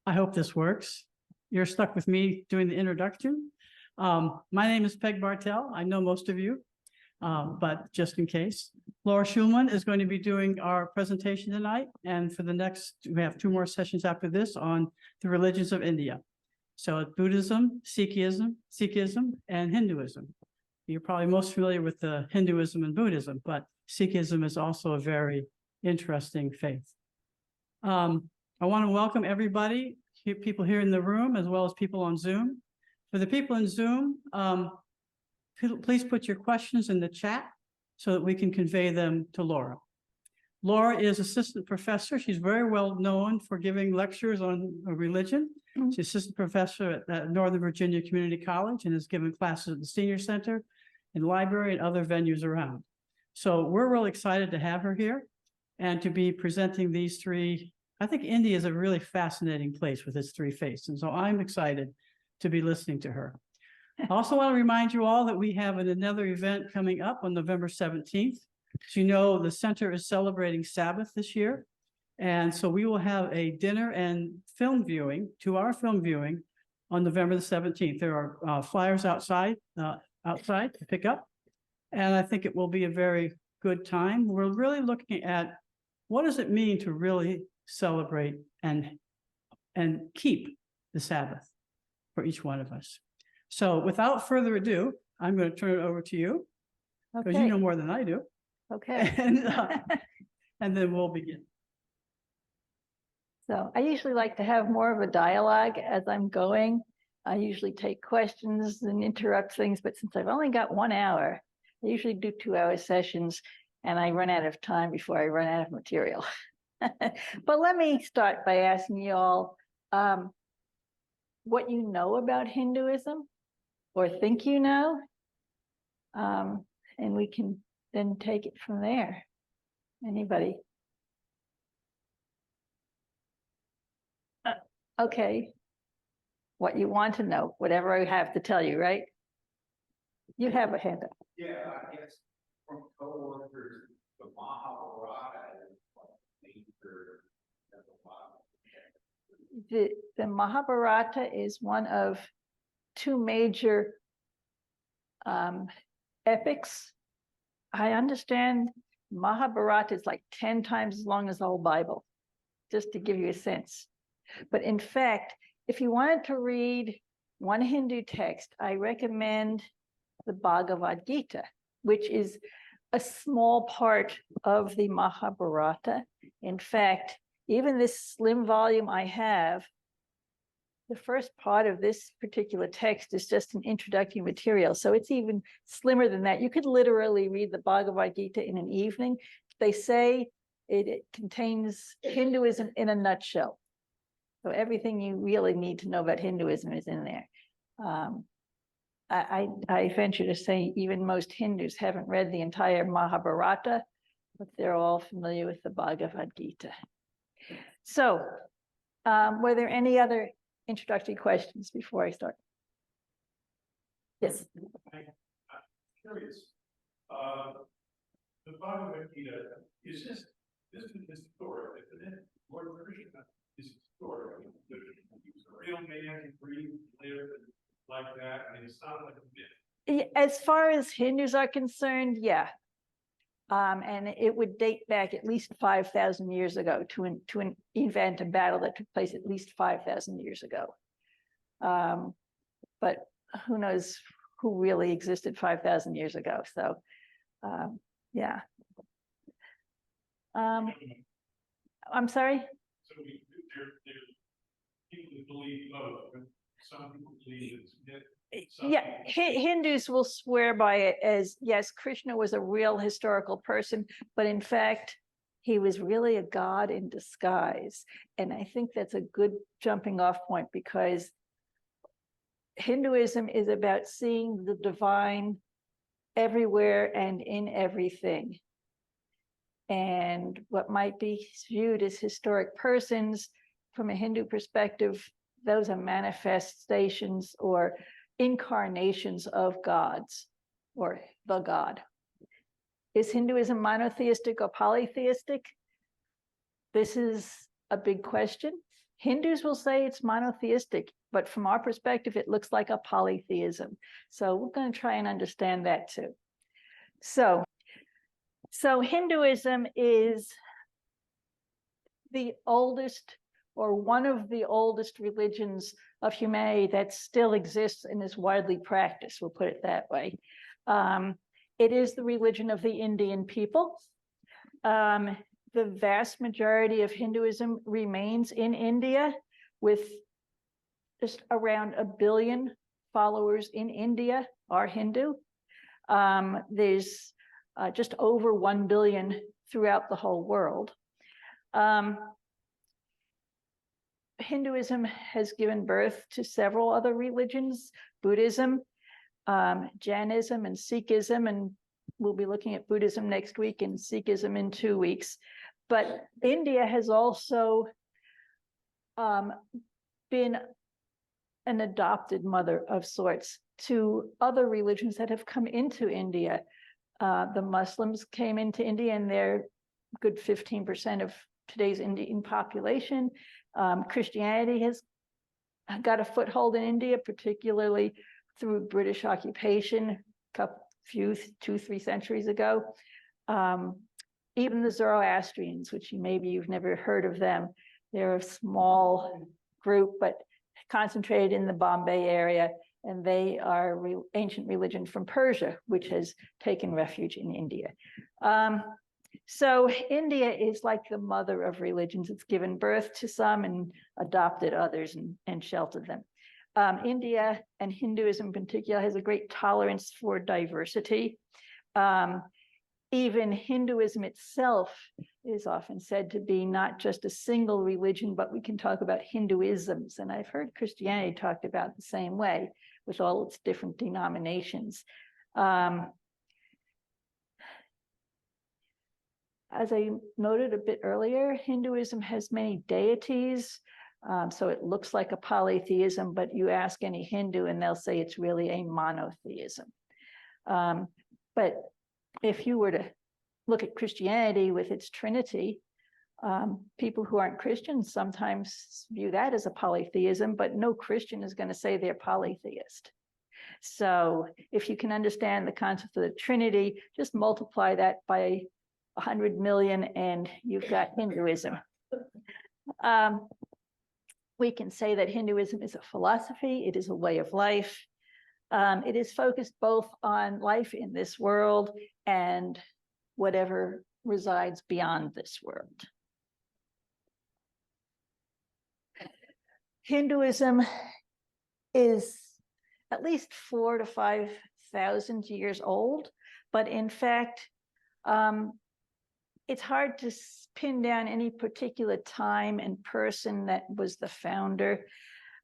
I hope this works. You're stuck with me doing the introduction. My name is Peg Bartell. I know most of you, but just in case. Laura Shulman is going to be doing our presentation tonight. And for the next, we have 2 more sessions after this on the religions of India. So Buddhism, Sikhism, and Hinduism. You're probably most familiar with the Hinduism and Buddhism, but Sikhism is also a very interesting faith. I want to welcome everybody, people here in the room, as well as people on Zoom. For the people in Zoom, please put your questions in the chat so that we can convey them to Laura. Laura is assistant professor. She's very well known for giving lectures on religion. She's assistant professor at Northern Virginia Community College and has given classes at the Senior Center, in library, and other venues around. So we're really excited to have her here and to be presenting these 3. I think India is a really fascinating place with its 3 faiths. And so I'm excited to be listening to her. I also want to remind you all that we have another event coming up on November 17th. As you know, the center is celebrating Sabbath this year. And so we will have a dinner and film viewing, 2-hour film viewing on November the 17th. There are flyers outside to pick up. And I think it will be a very good time. We're really looking at what does it mean to really celebrate and keep the Sabbath for each one of us. So without further ado, I'm going to turn it over to you because you know more than I do. Okay. And then we'll begin. So I usually like to have more of a dialogue as I'm going. I usually take questions and interrupt things, but since I've only got 1 hour, I usually do 2-hour sessions and I run out of time before I run out of material. But let me start by asking you all what you know about Hinduism or think you know, and we can then take it from there. Anybody? Okay. What you want to know, whatever I have to tell you, right? You have a hand up. Yeah, I guess from coworkers, the Mahabharata is like nature of the Bible. The Mahabharata is one of 2 major epics. I understand Mahabharata is like 10 times as long as the whole Bible, just to give you a sense. But in fact, if you wanted to read one Hindu text, I recommend the Bhagavad Gita, which is a small part of the Mahabharata. In fact, even this slim volume I have, the first part of this particular text is just an introductory material. So it's even slimmer than that. You could literally read the Bhagavad Gita in an evening. They say it contains Hinduism in a nutshell. So everything you really need to know about Hinduism is in there. I venture to say even most Hindus haven't read the entire Mahabharata, but they're all familiar with the Bhagavad Gita. So were there any other introductory questions before I start? Yes. I'm curious. The Bhagavad Gita, is this is historic, isn't it? Lord Krishna is historic. He's a real man, he breathed, lived like that, and it's not like a myth. As far as Hindus are concerned, yeah. And it would date back at least 5,000 years ago to an event, a battle that took place at least 5,000 years ago. But who knows who really existed 5,000 years ago? So, yeah. I'm sorry? So there's people who believe both, but some people believe it's myth. Yeah, Hindus will swear by it as, yes, Krishna was a real historical person, but in fact, he was really a god in disguise. And I think that's a good jumping off point because Hinduism is about seeing the divine everywhere and in everything. And what might be viewed as historic persons from a Hindu perspective, those are manifestations or incarnations of gods or the god. Is Hinduism monotheistic or polytheistic? This is a big question. Hindus will say it's monotheistic, but from our perspective, it looks like a polytheism. So we're going to try and understand that too. So Hinduism is the oldest, or one of the oldest religions of humanity that still exists and is widely practiced, we'll put it that way. It is the religion of the Indian people. The vast majority of Hinduism remains in India, with just around 1 billion followers in India are Hindu. There's just over 1 billion throughout the whole world. Hinduism has given birth to several other religions: Buddhism, Jainism, and Sikhism, and we'll be looking at Buddhism next week and Sikhism in 2 weeks. But India has also been an adopted mother of sorts to other religions that have come into India. The Muslims came into India, and they're a good 15% of today's Indian population. Christianity has got a foothold in India, particularly through British occupation, a few, 2-3 centuries ago. Even the Zoroastrians, which maybe you've never heard of them, they're a small group, but concentrated in the Bombay area, and they are ancient religion from Persia, which has taken refuge in India. So India is like the mother of religions. It's given birth to some and adopted others and sheltered them. India, and Hinduism in particular, has a great tolerance for diversity. Even Hinduism itself is often said to be not just a single religion, but we can talk about Hinduisms. And I've heard Christianity talked about the same way, with all its different denominations. As I noted a bit earlier, Hinduism has many deities, so it looks like a polytheism, but you ask any Hindu and they'll say it's really a monotheism. But if you were to look at Christianity with its Trinity, people who aren't Christians sometimes view that as a polytheism, but no Christian is going to say they're polytheist. So if you can understand the concept of the Trinity, just multiply that by 100 million and you've got Hinduism. We can say that Hinduism is a philosophy, it is a way of life. It is focused both on life in this world and whatever resides beyond this world. Hinduism is at least 4,000 to 5,000 years old, but in fact, it's hard to pin down any particular time and person that was the founder.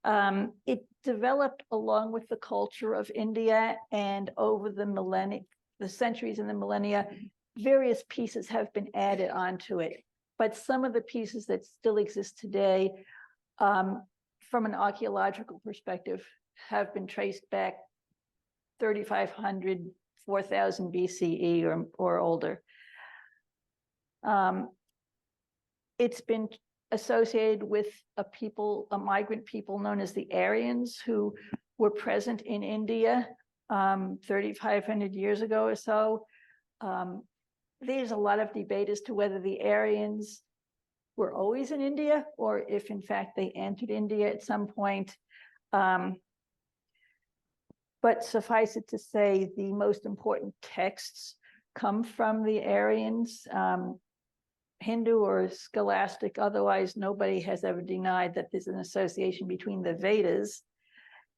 It developed along with the culture of India, and over the centuries and the millennia, various pieces have been added onto it. But some of the pieces that still exist today, from an archaeological perspective, have been traced back 3,500, 4,000 BCE or older. It's been associated with a migrant people known as the Aryans, who were present in India 3,500 years ago or so. There's a lot of debate as to whether the Aryans were always in India or if in fact they entered India at some point. But suffice it to say, the most important texts come from the Aryans. Hindu or scholastic, otherwise nobody has ever denied that there's an association between the Vedas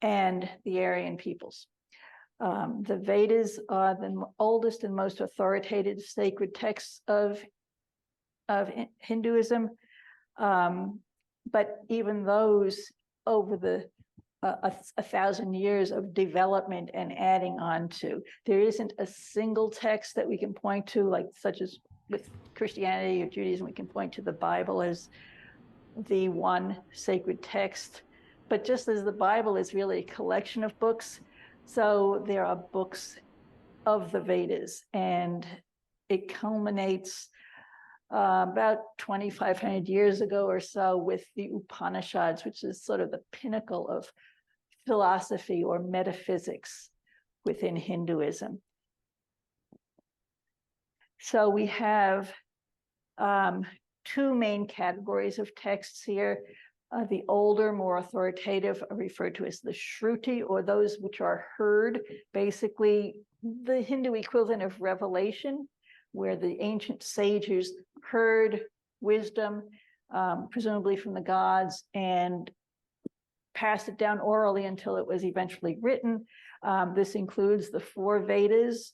and the Aryan peoples. The Vedas are the oldest and most authoritative sacred texts of Hinduism, but even those, over the 1,000 years of development and adding on to, there isn't a single text that we can point to, like such as with Christianity or Judaism, we can point to the Bible as the one sacred text. But just as the Bible is really a collection of books, so there are books of the Vedas, and it culminates about 2,500 years ago or so with the Upanishads, which is sort of the pinnacle of philosophy or metaphysics within Hinduism. So we have two main categories of texts here. The older, more authoritative are referred to as the Shruti, or those which are heard, basically the Hindu equivalent of revelation, where the ancient sages heard wisdom, presumably from the gods, and passed it down orally until it was eventually written. This includes the 4 Vedas,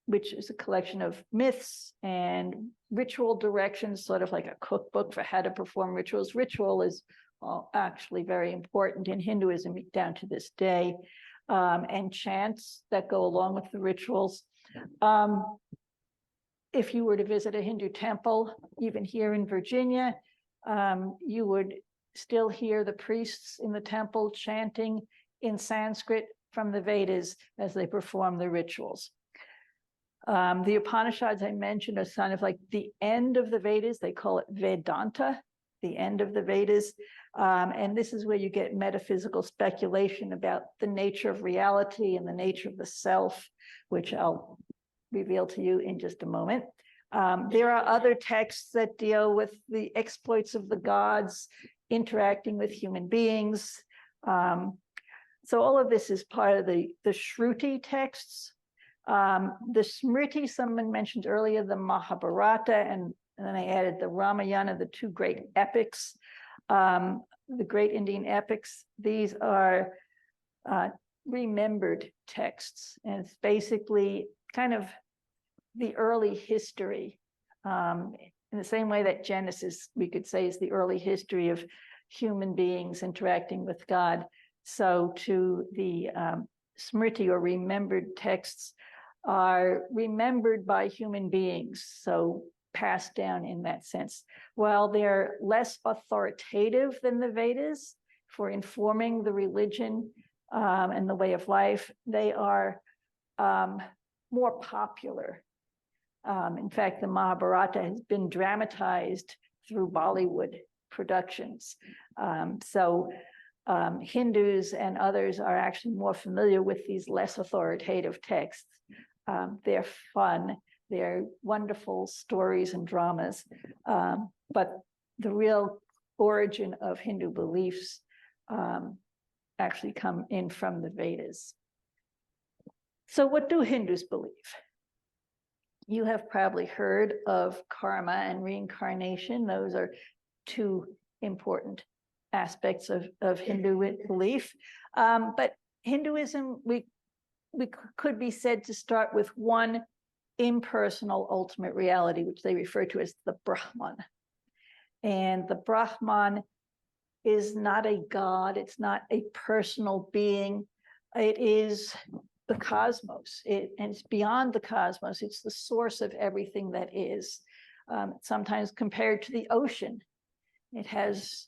which is a collection of myths and ritual directions, sort of like a cookbook for how to perform rituals. Ritual is actually very important in Hinduism down to this day, and chants that go along with the rituals. If you were to visit a Hindu temple, even here in Virginia, you would still hear the priests in the temple chanting in Sanskrit from the Vedas as they perform the rituals. The Upanishads I mentioned are kind of like the end of the Vedas. They call it Vedanta, the end of the Vedas. And this is where you get metaphysical speculation about the nature of reality and the nature of the self, which I'll reveal to you in just a moment. There are other texts that deal with the exploits of the gods interacting with human beings. So all of this is part of the Shruti texts. The Smriti, someone mentioned earlier, the Mahabharata, and then I added the Ramayana, the 2 great epics, the great Indian epics. These are remembered texts, and it's basically kind of the early history, in the same way that Genesis, we could say, is the early history of human beings interacting with God. So to the Smriti, or remembered texts, are remembered by human beings, so passed down in that sense. While they're less authoritative than the Vedas for informing the religion and the way of life, they are more popular. In fact, the Mahabharata has been dramatized through Bollywood productions. Hindus and others are actually more familiar with these less authoritative texts. They're fun, they're wonderful stories and dramas, but the real origin of Hindu beliefs actually come in from the Vedas. So what do Hindus believe? You have probably heard of karma and reincarnation. Those are 2 important aspects of Hindu belief. But Hinduism, we could be said to start with one impersonal ultimate reality, which they refer to as the Brahman. And the Brahman is not a god, it's not a personal being, it is the cosmos, and it's beyond the cosmos, it's the source of everything that is. Sometimes compared to the ocean, it has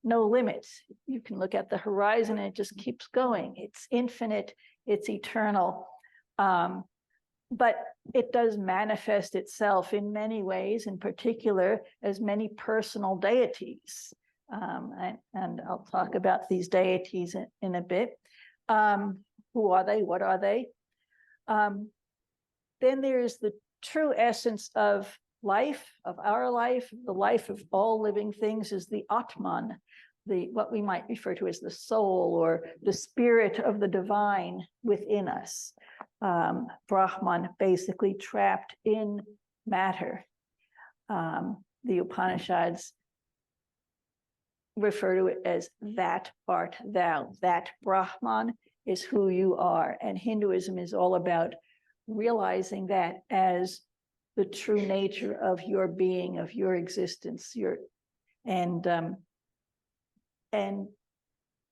no limits. You can look at the horizon and it just keeps going. It's infinite, it's eternal. But it does manifest itself in many ways, in particular as many personal deities. And I'll talk about these deities in a bit. Who are they? What are they? Then there's the true essence of life, of our life, the life of all living things is the Atman, what we might refer to as the soul or the spirit of the divine within us. Brahman, basically trapped in matter. The Upanishads refer to it as that art thou. That Brahman is who you are. And Hinduism is all about realizing that as the true nature of your being, of your existence, and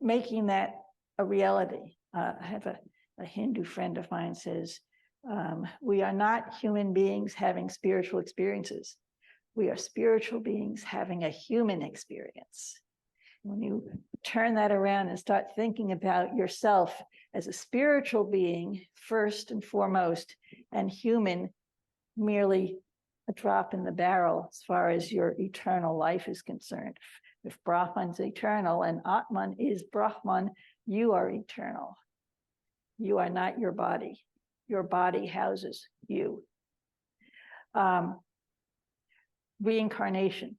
making that a reality. I have a Hindu friend of mine says, we are not human beings having spiritual experiences. We are spiritual beings having a human experience. When you turn that around and start thinking about yourself as a spiritual being first and foremost, and human merely a drop in the barrel as far as your eternal life is concerned. If Brahman's eternal and Atman is Brahman, you are eternal. You are not your body. Your body houses you. Reincarnation.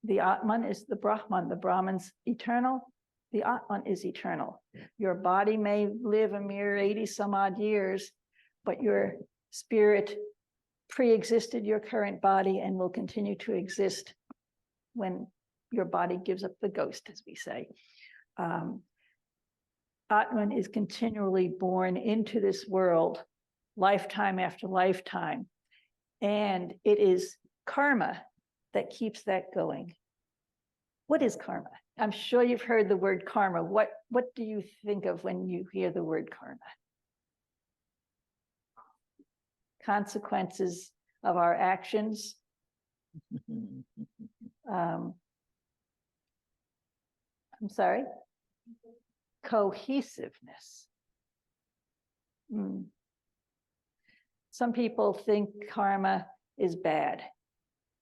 The Atman is the Brahman. The Brahman's eternal. The Atman is eternal. Your body may live a mere 80 some odd years, but your spirit pre-existed your current body and will continue to exist when your body gives up the ghost, as we say. Atman is continually born into this world, lifetime after lifetime, and it is karma that keeps that going. What is karma? I'm sure you've heard the word karma. What do you think of when you hear the word karma? Consequences of our actions. I'm sorry? Cohesiveness. Some people think karma is bad.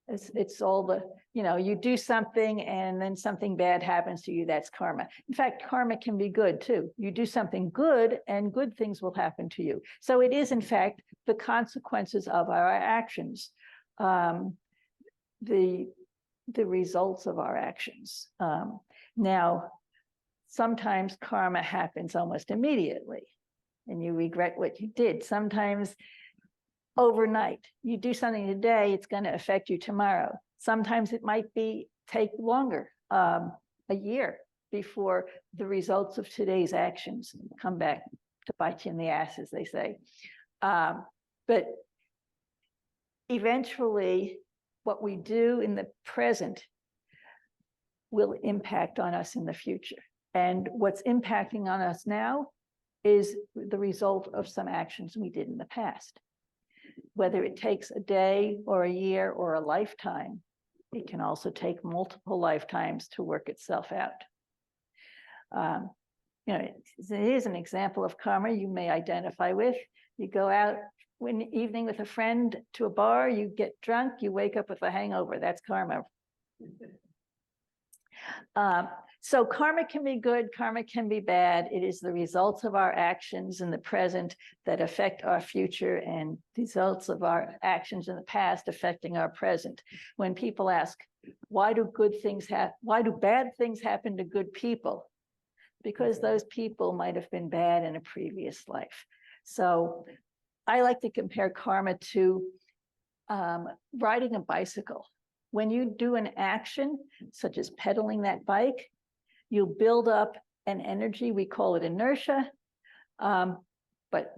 It's all the, you do something and then something bad happens to you, that's karma. In fact, karma can be good too. You do something good and good things will happen to you. So it is in fact the consequences of our actions, the results of our actions. Now, sometimes karma happens almost immediately and you regret what you did. Sometimes overnight, you do something today, it's going to affect you tomorrow. Sometimes it might take longer, a year before the results of today's actions come back to bite you in the ass, as they say. But eventually, what we do in the present will impact on us in the future. And what's impacting on us now is the result of some actions we did in the past. Whether it takes a day or a year or a lifetime, it can also take multiple lifetimes to work itself out. It is an example of karma you may identify with. You go out one evening with a friend to a bar, you get drunk, you wake up with a hangover. That's karma. So karma can be good, karma can be bad. It is the results of our actions in the present that affect our future and results of our actions in the past affecting our present. When people ask, why do bad things happen to good people? Because those people might have been bad in a previous life. So I like to compare karma to riding a bicycle. When you do an action, such as pedaling that bike, you build up an energy, we call it inertia. But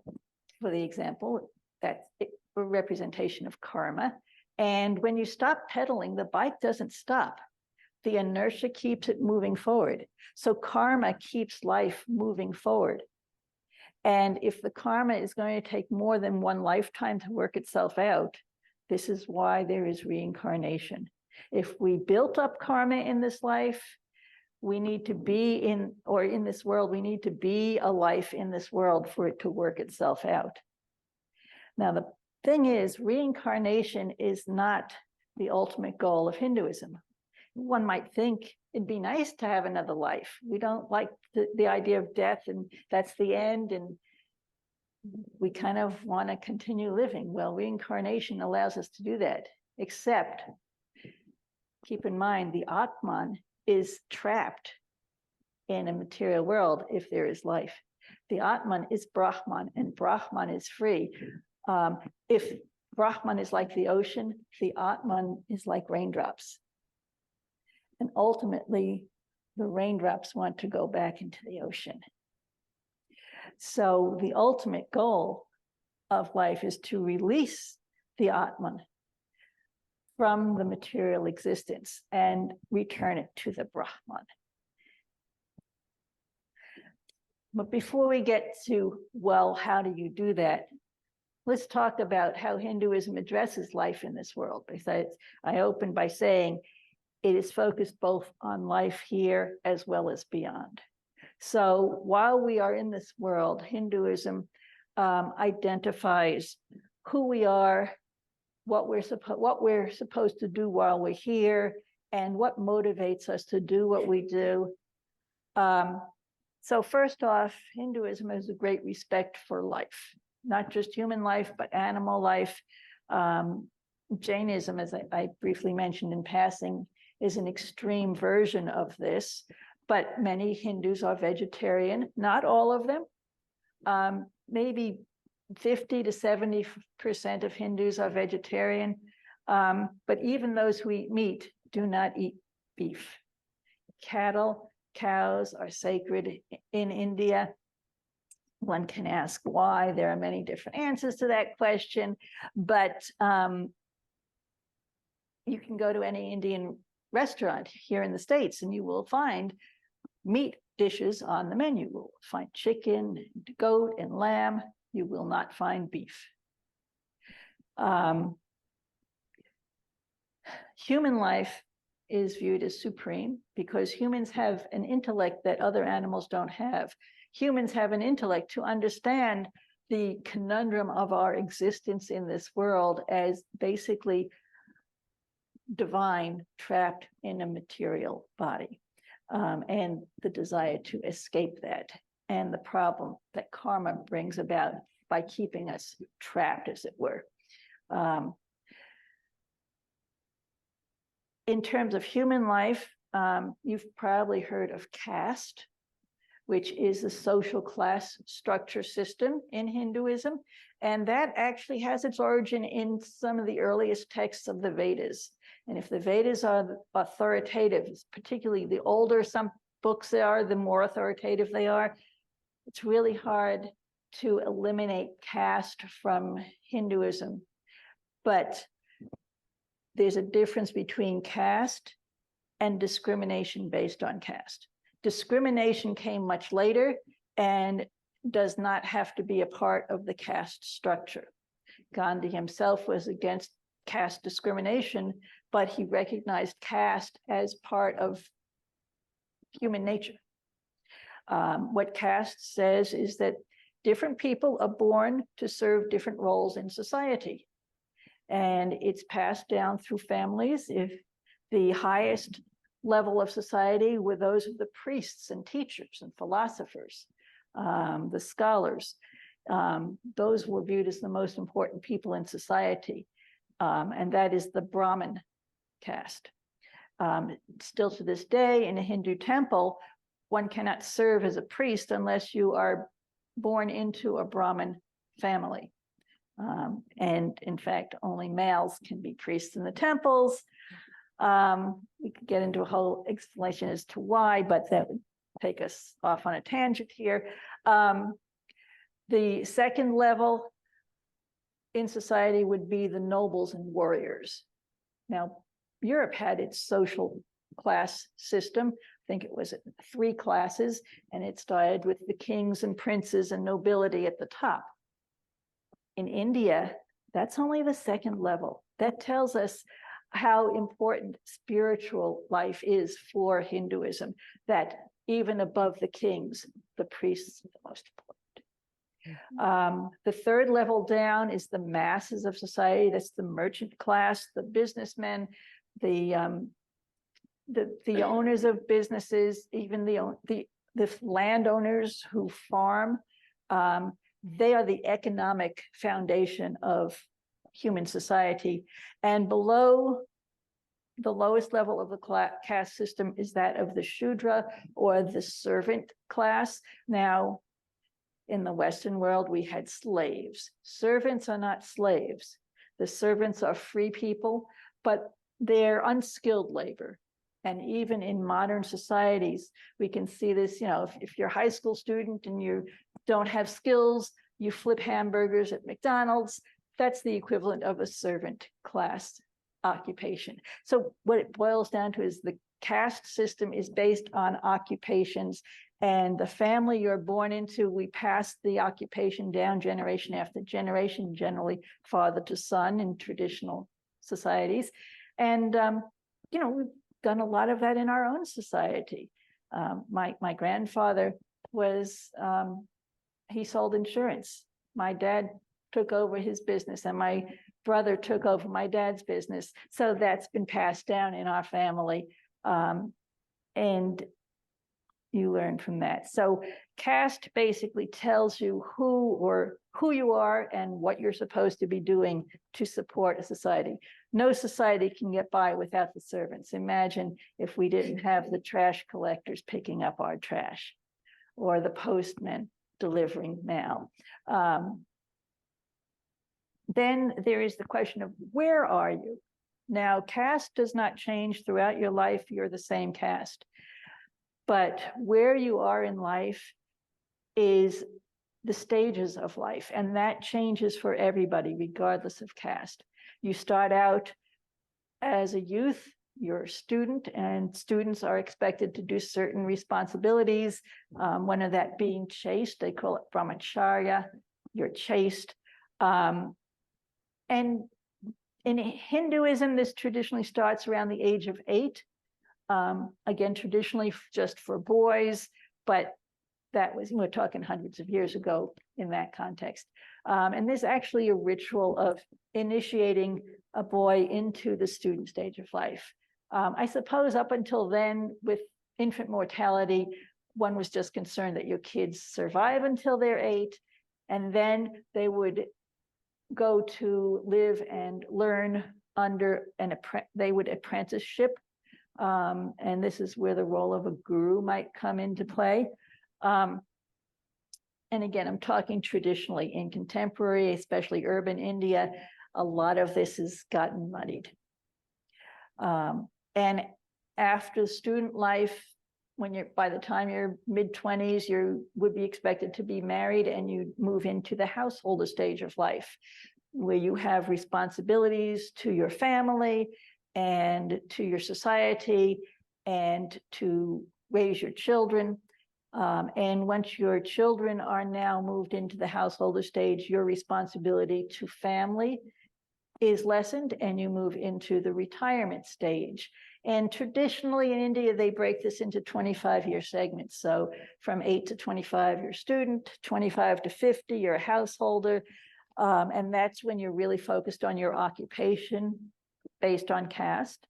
for the example, that's a representation of karma. And when you stop pedaling, the bike doesn't stop. The inertia keeps it moving forward. So karma keeps life moving forward. And if the karma is going to take more than one lifetime to work itself out, this is why there is reincarnation. If we built up karma in this life, we need to be in this world, we need to be a life in this world for it to work itself out. Now, the thing is, reincarnation is not the ultimate goal of Hinduism. One might think it'd be nice to have another life. We don't like the idea of death and that's the end, and we kind of want to continue living. Well, reincarnation allows us to do that, except keep in mind the Atman is trapped in a material world if there is life. The Atman is Brahman and Brahman is free. If Brahman is like the ocean, the Atman is like raindrops. And ultimately, the raindrops want to go back into the ocean. So the ultimate goal of life is to release the Atman from the material existence and return it to the Brahman. But before we get to, well, how do you do that? Let's talk about how Hinduism addresses life in this world. Because I opened by saying it is focused both on life here as well as beyond. So while we are in this world, Hinduism identifies who we are, what we're supposed to do while we're here, and what motivates us to do what we do. So first off, Hinduism has a great respect for life, not just human life, but animal life. Jainism, as I briefly mentioned in passing, is an extreme version of this, but many Hindus are vegetarian, not all of them. Maybe 50 to 70% of Hindus are vegetarian, but even those who eat meat do not eat beef. Cattle, cows are sacred in India. One can ask why. There are many different answers to that question, but you can go to any Indian restaurant here in the States and you will find meat dishes on the menu. You will find chicken, goat, and lamb. You will not find beef. Human life is viewed as supreme because humans have an intellect that other animals don't have. Humans have an intellect to understand the conundrum of our existence in this world as basically divine trapped in a material body, and the desire to escape that, and the problem that karma brings about by keeping us trapped, as it were. In terms of human life, you've probably heard of caste, which is the social class structure system in Hinduism. And that actually has its origin in some of the earliest texts of the Vedas. And if the Vedas are authoritative, particularly the older some books are, the more authoritative they are. It's really hard to eliminate caste from Hinduism. But there's a difference between caste and discrimination based on caste. Discrimination came much later and does not have to be a part of the caste structure. Gandhi himself was against caste discrimination, but he recognized caste as part of human nature. What caste says is that different people are born to serve different roles in society. And it's passed down through families. If the highest level of society were those of the priests and teachers and philosophers, the scholars, those were viewed as the most important people in society. And that is the Brahmin caste. Still to this day, in a Hindu temple, one cannot serve as a priest unless you are born into a Brahmin family. And in fact, only males can be priests in the temples. We could get into a whole explanation as to why, but that would take us off on a tangent here. The second level in society would be the nobles and warriors. Now, Europe had its social class system. I think it was 3 classes, and it started with the kings and princes and nobility at the top. In India, that's only the second level. That tells us how important spiritual life is for Hinduism, that even above the kings, the priests are the most important. The third level down is the masses of society. That's the merchant class, the businessmen, the owners of businesses, even the landowners who farm. They are the economic foundation of human society. And below the lowest level of the caste system is that of the Shudra, or the servant class. Now, in the Western world, we had slaves. Servants are not slaves. The servants are free people, but they're unskilled labor. And even in modern societies, we can see this, if you're a high school student and you don't have skills, you flip hamburgers at McDonald's, that's the equivalent of a servant class occupation. So what it boils down to is the caste system is based on occupations, and the family you're born into, we pass the occupation down generation after generation, generally father to son in traditional societies. And, we've done a lot of that in our own society. My grandfather was, he sold insurance. My dad took over his business, and my brother took over my dad's business. So that's been passed down in our family. And you learn from that. So caste basically tells you who you are and what you're supposed to be doing to support a society. No society can get by without the servants. Imagine if we didn't have the trash collectors picking up our trash or the postmen delivering mail. Then there is the question of where are you? Now, caste does not change throughout your life. You're the same caste. But where you are in life is the stages of life, and that changes for everybody, regardless of caste. You start out as a youth, you're a student, and students are expected to do certain responsibilities. One of that being chaste, they call it brahmacharya, you're chaste. And in Hinduism, this traditionally starts around the age of 8. Again, traditionally just for boys, but that was, we're talking hundreds of years ago in that context. And there's actually a ritual of initiating a boy into the student stage of life. I suppose up until then, with infant mortality, one was just concerned that your kids survive until they're 8, and then they would go to live and learn under they would apprenticeship. And this is where the role of a guru might come into play. And again, I'm talking traditionally. In contemporary, especially urban India, a lot of this has gotten muddied. And after student life, by the time you're mid-20s, you would be expected to be married, and you move into the householder stage of life, where you have responsibilities to your family and to your society and to raise your children. And once your children are now moved into the householder stage, your responsibility to family is lessened, and you move into the retirement stage. And traditionally in India, they break this into 25-year segments. So from 8 to 25, you're a student, 25 to 50, you're a householder. And that's when you're really focused on your occupation based on caste.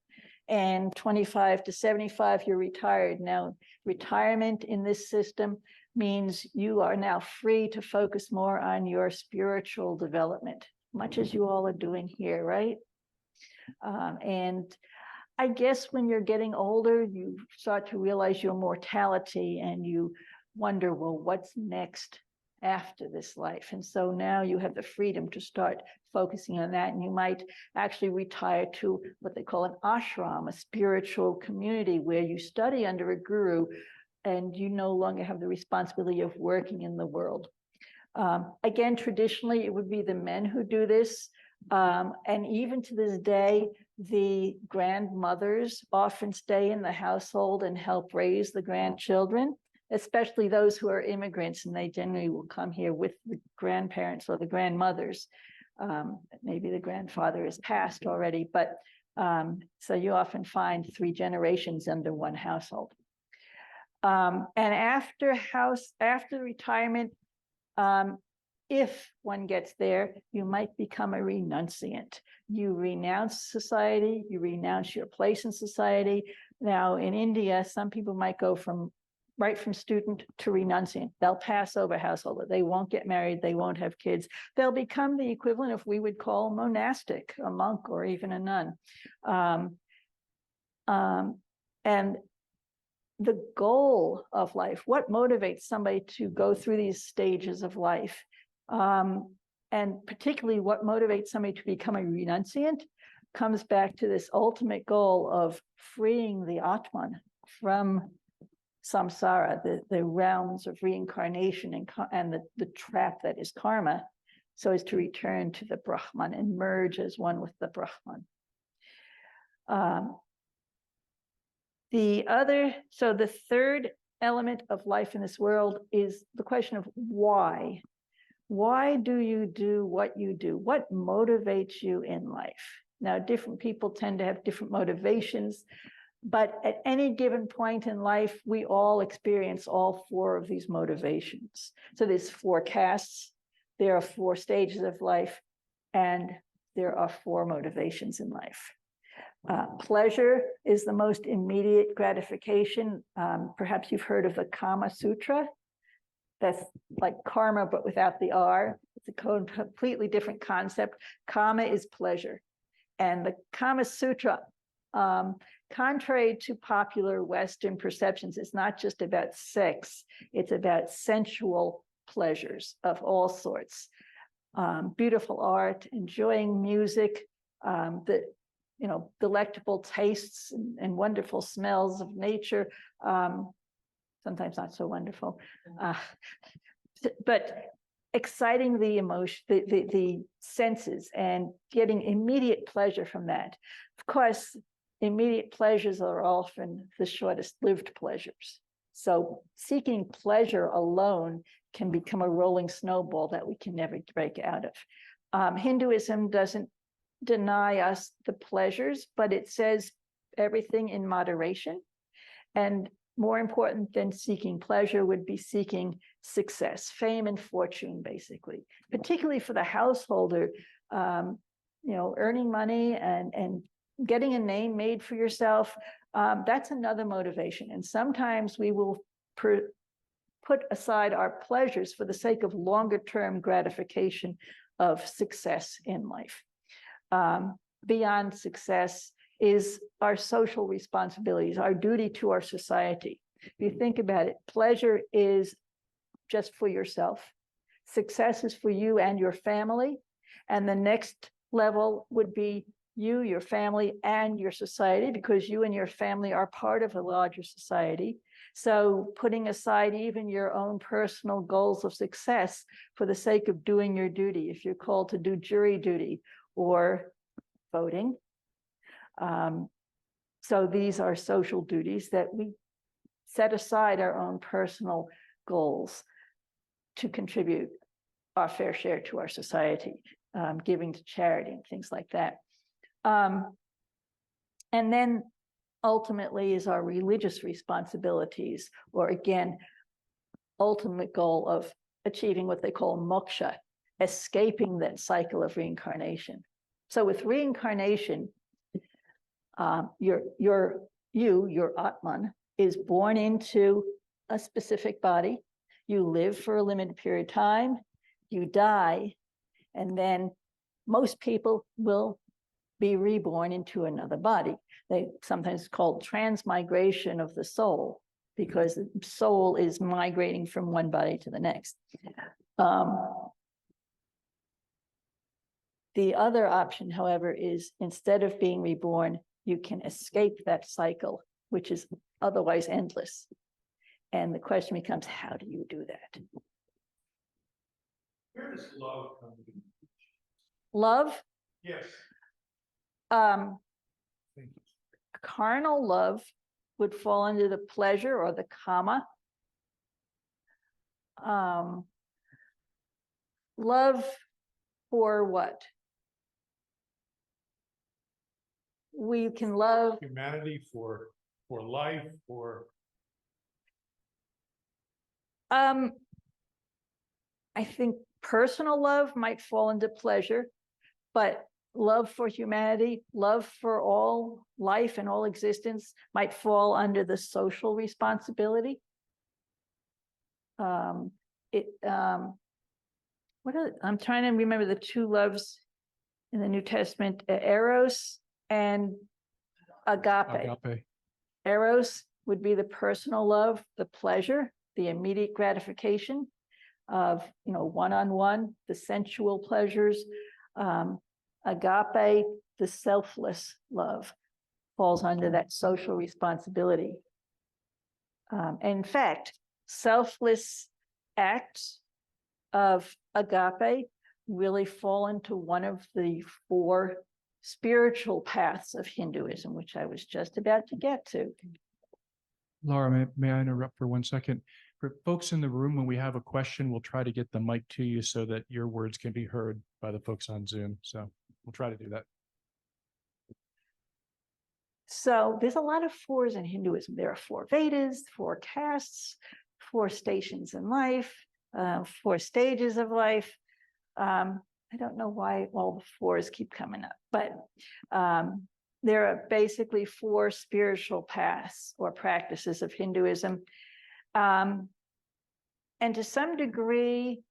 And 25 to 75, you're retired. Now, retirement in this system means you are now free to focus more on your spiritual development, much as you all are doing here, right? And I guess when you're getting older, you start to realize your mortality, and you wonder, well, what's next after this life? And so now you have the freedom to start focusing on that, and you might actually retire to what they call an ashram, a spiritual community where you study under a guru, and you no longer have the responsibility of working in the world. Again, traditionally, it would be the men who do this. And even to this day, the grandmothers often stay in the household and help raise the grandchildren, especially those who are immigrants, and they generally will come here with the grandparents or the grandmothers. Maybe the grandfather is passed already, but so you often find 3 generations under one household. And after retirement, if one gets there, you might become a renunciant. You renounce society, you renounce your place in society. Now, in India, some people might go right from student to renunciant. They'll pass over householder. They won't get married. They won't have kids. They'll become the equivalent of we would call monastic, a monk or even a nun. And the goal of life, what motivates somebody to go through these stages of life, and particularly what motivates somebody to become a renunciant, comes back to this ultimate goal of freeing the Atman from samsara, the realms of reincarnation and the trap that is karma, so as to return to the Brahman and merge as one with the Brahman. The third element of life in this world is the question of why. Why do you do what you do? What motivates you in life? Now, different people tend to have different motivations, but at any given point in life, we all experience all 4 of these motivations. So there's 4 castes, there are 4 stages of life, and there are four motivations in life. Pleasure is the most immediate gratification. Perhaps you've heard of the Kama Sutra. That's like karma, but without the R. It's a completely different concept. Kama is pleasure. And the Kama Sutra, contrary to popular Western perceptions, it's not just about sex, it's about sensual pleasures of all sorts. Beautiful art, enjoying music, the delectable tastes and wonderful smells of nature, sometimes not so wonderful, but exciting the emotion, the senses, and getting immediate pleasure from that. Of course, immediate pleasures are often the shortest lived pleasures. So seeking pleasure alone can become a rolling snowball that we can never break out of. Hinduism doesn't deny us the pleasures, but it says everything in moderation. And more important than seeking pleasure would be seeking success, fame and fortune, basically, particularly for the householder, earning money and getting a name made for yourself. That's another motivation. And sometimes we will put aside our pleasures for the sake of longer term gratification of success in life. Beyond success is our social responsibilities, our duty to our society. If you think about it, pleasure is just for yourself. Success is for you and your family. And the next level would be you, your family, and your society, because you and your family are part of a larger society. So putting aside even your own personal goals of success for the sake of doing your duty, if you're called to do jury duty or voting. So these are social duties that we set aside our own personal goals to contribute our fair share to our society, giving to charity and things like that. And then ultimately is our religious responsibilities, or again, ultimate goal of achieving what they call moksha, escaping that cycle of reincarnation. So with reincarnation, your Atman, is born into a specific body. You live for a limited period of time, you die, and then most people will be reborn into another body. They sometimes called transmigration of the soul, because the soul is migrating from one body to the next. The other option, however, is instead of being reborn, you can escape that cycle, which is otherwise endless. And the question becomes, how do you do that? Where does love come in? Love? Yes. Carnal love would fall under the pleasure or the kama. Love for what? We can love Humanity, for life, for I think personal love might fall into pleasure, but love for humanity, love for all life and all existence might fall under the social responsibility. I'm trying to remember the two loves in the New Testament, Eros and agape. Eros would be the personal love, the pleasure, the immediate gratification of, one-on-one, the sensual pleasures. Agape, the selfless love, falls under that social responsibility. In fact, selfless acts of agape really fall into one of the four spiritual paths of Hinduism, which I was just about to get to. Laura, may I interrupt for 1 second? For folks in the room, when we have a question, we'll try to get the mic to you so that your words can be heard by the folks on Zoom. So we'll try to do that. So there's a lot of fours in Hinduism. There are 4 Vedas, 4 castes, 4 stations in life, 4 stages of life. I don't know why all the fours keep coming up, but there are basically 4 spiritual paths or practices of Hinduism. And to some degree,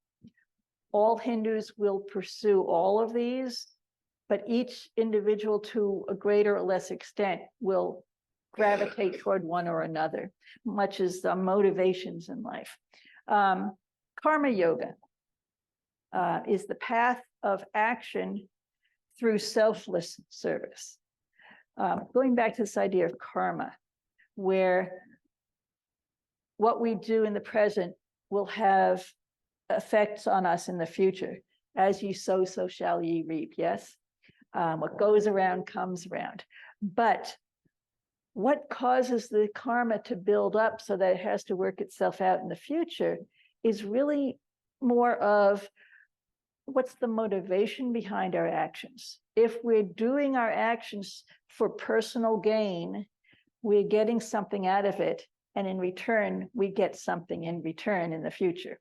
all Hindus will pursue all of these, but each individual to a greater or less extent will gravitate toward one or another, much as the motivations in life. Karma yoga is the path of action through selfless service. Going back to this idea of karma, where what we do in the present will have effects on us in the future. As ye sow, so shall ye reap, yes? What goes around comes around. But what causes the karma to build up so that it has to work itself out in the future is really more of what's the motivation behind our actions. If we're doing our actions for personal gain, we're getting something out of it, and in return, we get something in return in the future,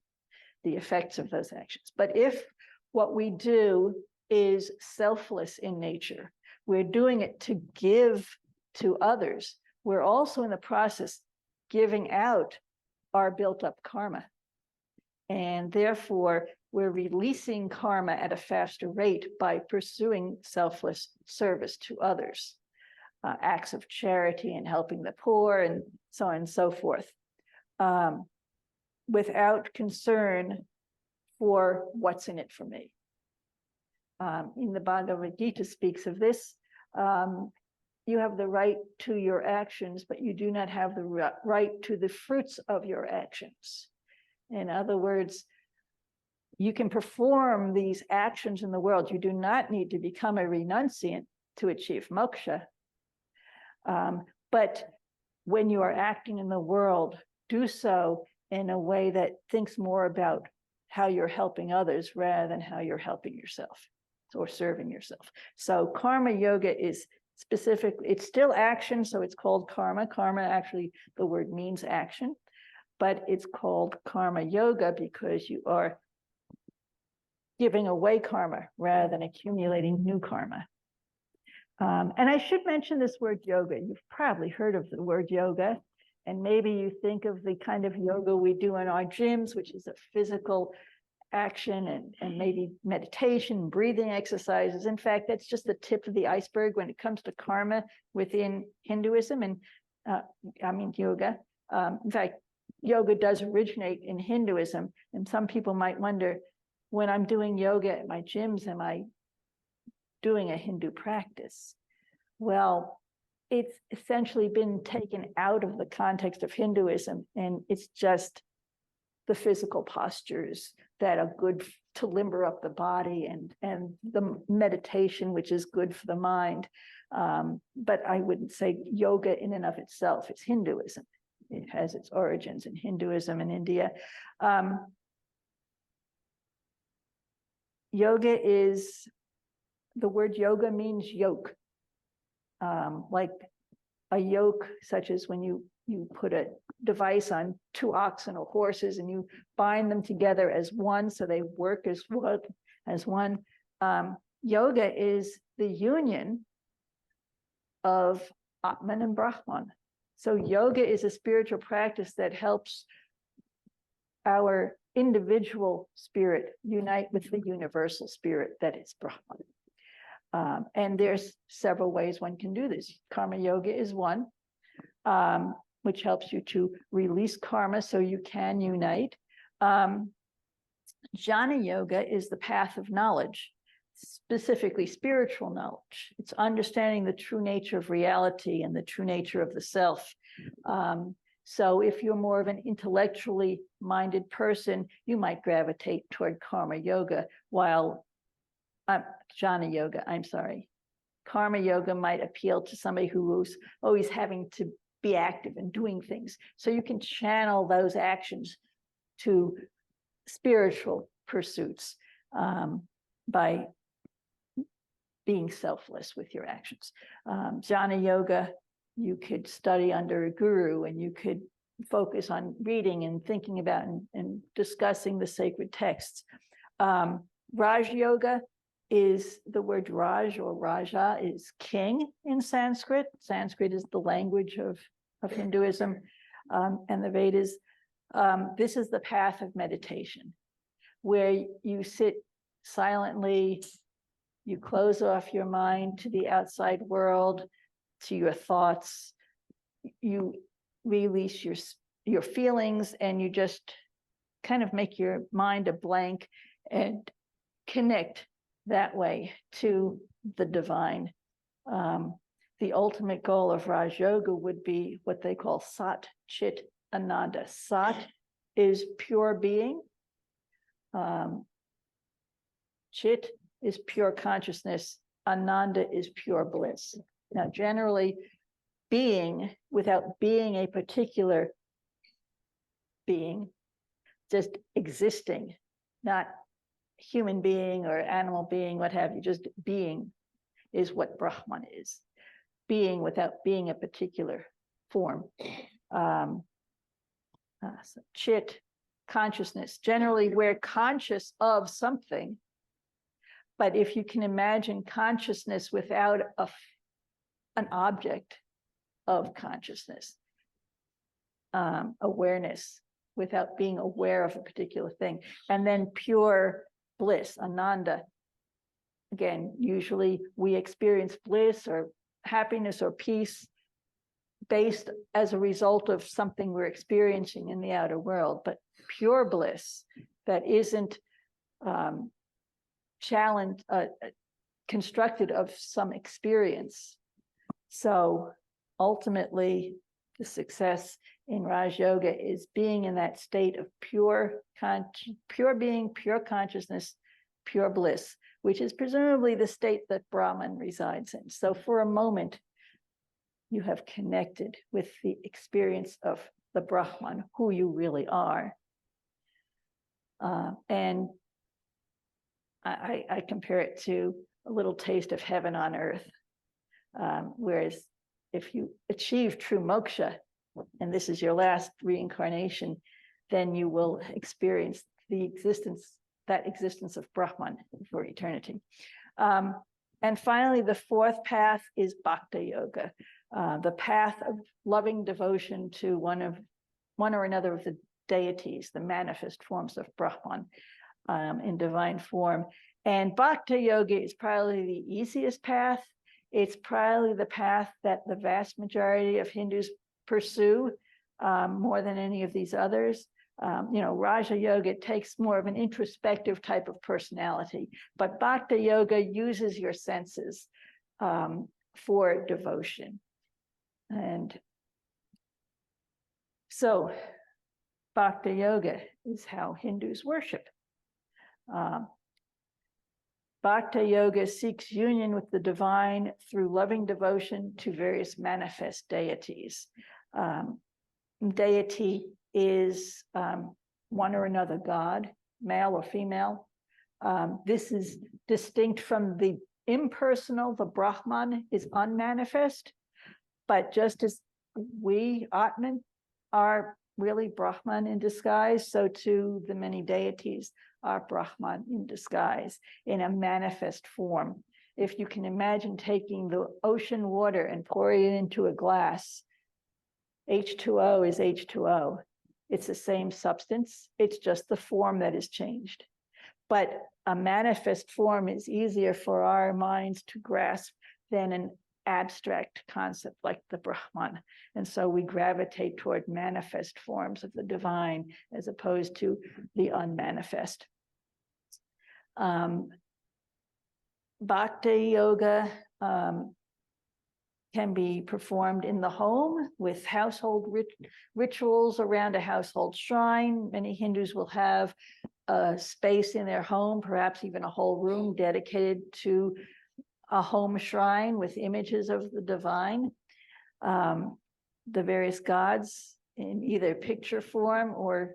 the effects of those actions. But if what we do is selfless in nature, we're doing it to give to others, we're also in the process giving out our built up karma. And therefore, we're releasing karma at a faster rate by pursuing selfless service to others, acts of charity and helping the poor and so on and so forth, without concern for what's in it for me. In the Bhagavad Gita speaks of this. You have the right to your actions, but you do not have the right to the fruits of your actions. In other words, you can perform these actions in the world. You do not need to become a renunciant to achieve moksha. But when you are acting in the world, do so in a way that thinks more about how you're helping others rather than how you're helping yourself or serving yourself. So karma yoga is specific, it's still action, so it's called karma. Karma, actually, the word means action, but it's called karma yoga because you are giving away karma rather than accumulating new karma. And I should mention this word yoga. You've probably heard of the word yoga, and maybe you think of the kind of yoga we do in our gyms, which is a physical action and maybe meditation, breathing exercises. In fact, that's just the tip of the iceberg when it comes to karma within Hinduism and yoga. In fact, yoga does originate in Hinduism, and some people might wonder, when I'm doing yoga at my gyms, am I doing a Hindu practice? Well, it's essentially been taken out of the context of Hinduism, and it's just the physical postures that are good to limber up the body and the meditation, which is good for the mind. But I wouldn't say yoga in and of itself is Hinduism. It has its origins in Hinduism in India. Yoga is, the word yoga means yoke. Like a yoke, such as when you put a device on 2 oxen or horses and you bind them together as one so they work as one. Yoga is the union of Atman and Brahman. So yoga is a spiritual practice that helps our individual spirit unite with the universal spirit that is Brahman. And there's several ways one can do this. Karma yoga is one, which helps you to release karma so you can unite. Jnana yoga is the path of knowledge, specifically spiritual knowledge. It's understanding the true nature of reality and the true nature of the self. So if you're more of an intellectually minded person, you might gravitate toward karma yoga, while jnana yoga, karma yoga might appeal to somebody who's always having to be active and doing things. So you can channel those actions to spiritual pursuits by being selfless with your actions. Jnana yoga, you could study under a guru, and you could focus on reading and thinking about and discussing the sacred texts. Raj Yoga is the word Raj or Raja is king in Sanskrit. Sanskrit is the language of Hinduism and the Vedas. This is the path of meditation, where you sit silently, you close off your mind to the outside world, to your thoughts, you release your feelings, and you just kind of make your mind a blank and connect that way to the divine. The ultimate goal of Raj Yoga would be what they call Sat Chit Ananda. Sat is pure being. Chit is pure consciousness. Ananda is pure bliss. Now, generally, being without being a particular being, just existing, not human being or animal being, what have you, just being is what Brahman is. Being without being a particular form. So chit, consciousness. Generally, we're conscious of something, but if you can imagine consciousness without an object of consciousness, awareness without being aware of a particular thing, and then pure bliss, ananda. Again, usually we experience bliss or happiness or peace based as a result of something we're experiencing in the outer world, but pure bliss that isn't challenged, constructed of some experience. So ultimately, the success in Raj Yoga is being in that state of pure being, pure consciousness, pure bliss, which is presumably the state that Brahman resides in. So for a moment, you have connected with the experience of the Brahman, who you really are. And I compare it to a little taste of heaven on earth. Whereas if you achieve true moksha, and this is your last reincarnation, then you will experience that existence of Brahman for eternity. And finally, the fourth path is Bhakti Yoga, the path of loving devotion to one or another of the deities, the manifest forms of Brahman in divine form. And Bhakti Yoga is probably the easiest path. It's probably the path that the vast majority of Hindus pursue more than any of these others. Raja Yoga takes more of an introspective type of personality, but Bhakti Yoga uses your senses for devotion. And so Bhakti Yoga is how Hindus worship. Bhakti Yoga seeks union with the divine through loving devotion to various manifest deities. Deity is one or another god, male or female. This is distinct from the impersonal. The Brahman is unmanifest, but just as we, Atman, are really Brahman in disguise, so too the many deities are Brahman in disguise in a manifest form. If you can imagine taking the ocean water and pouring it into a glass, H2O is H2O. It's the same substance. It's just the form that is changed. But a manifest form is easier for our minds to grasp than an abstract concept like the Brahman. And so we gravitate toward manifest forms of the divine as opposed to the unmanifest. Bhakti Yoga can be performed in the home with household rituals around a household shrine. Many Hindus will have a space in their home, perhaps even a whole room dedicated to a home shrine with images of the divine, the various gods in either picture form or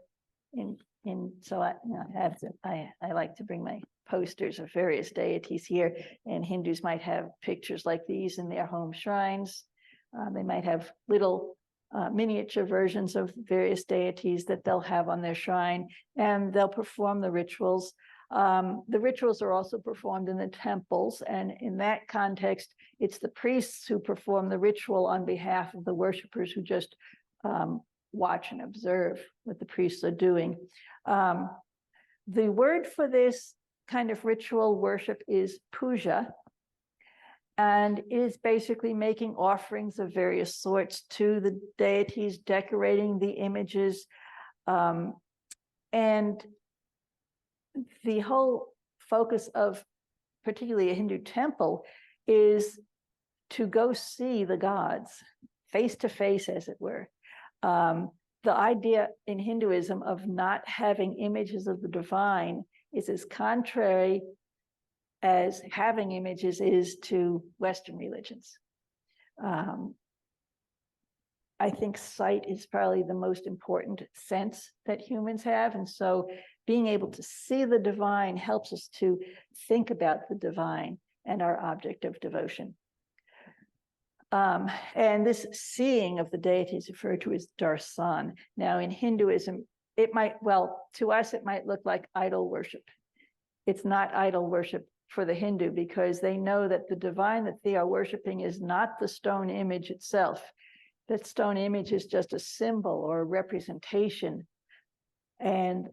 so I like to bring my posters of various deities here, and Hindus might have pictures like these in their home shrines. They might have little miniature versions of various deities that they'll have on their shrine, and they'll perform the rituals. The rituals are also performed in the temples, and in that context, it's the priests who perform the ritual on behalf of the worshipers who just watch and observe what the priests are doing. The word for this kind of ritual worship is puja, and is basically making offerings of various sorts to the deities, decorating the images, and the whole focus of particularly a Hindu temple is to go see the gods face to face, as it were. The idea in Hinduism of not having images of the divine is as contrary as having images is to Western religions. I think sight is probably the most important sense that humans have. And so being able to see the divine helps us to think about the divine and our object of devotion. And this seeing of the deity is referred to as darshan. Now in Hinduism, it might, well, to us, it might look like idol worship. It's not idol worship for the Hindu, because they know that the divine that they are worshiping is not the stone image itself. That stone image is just a symbol or a representation, and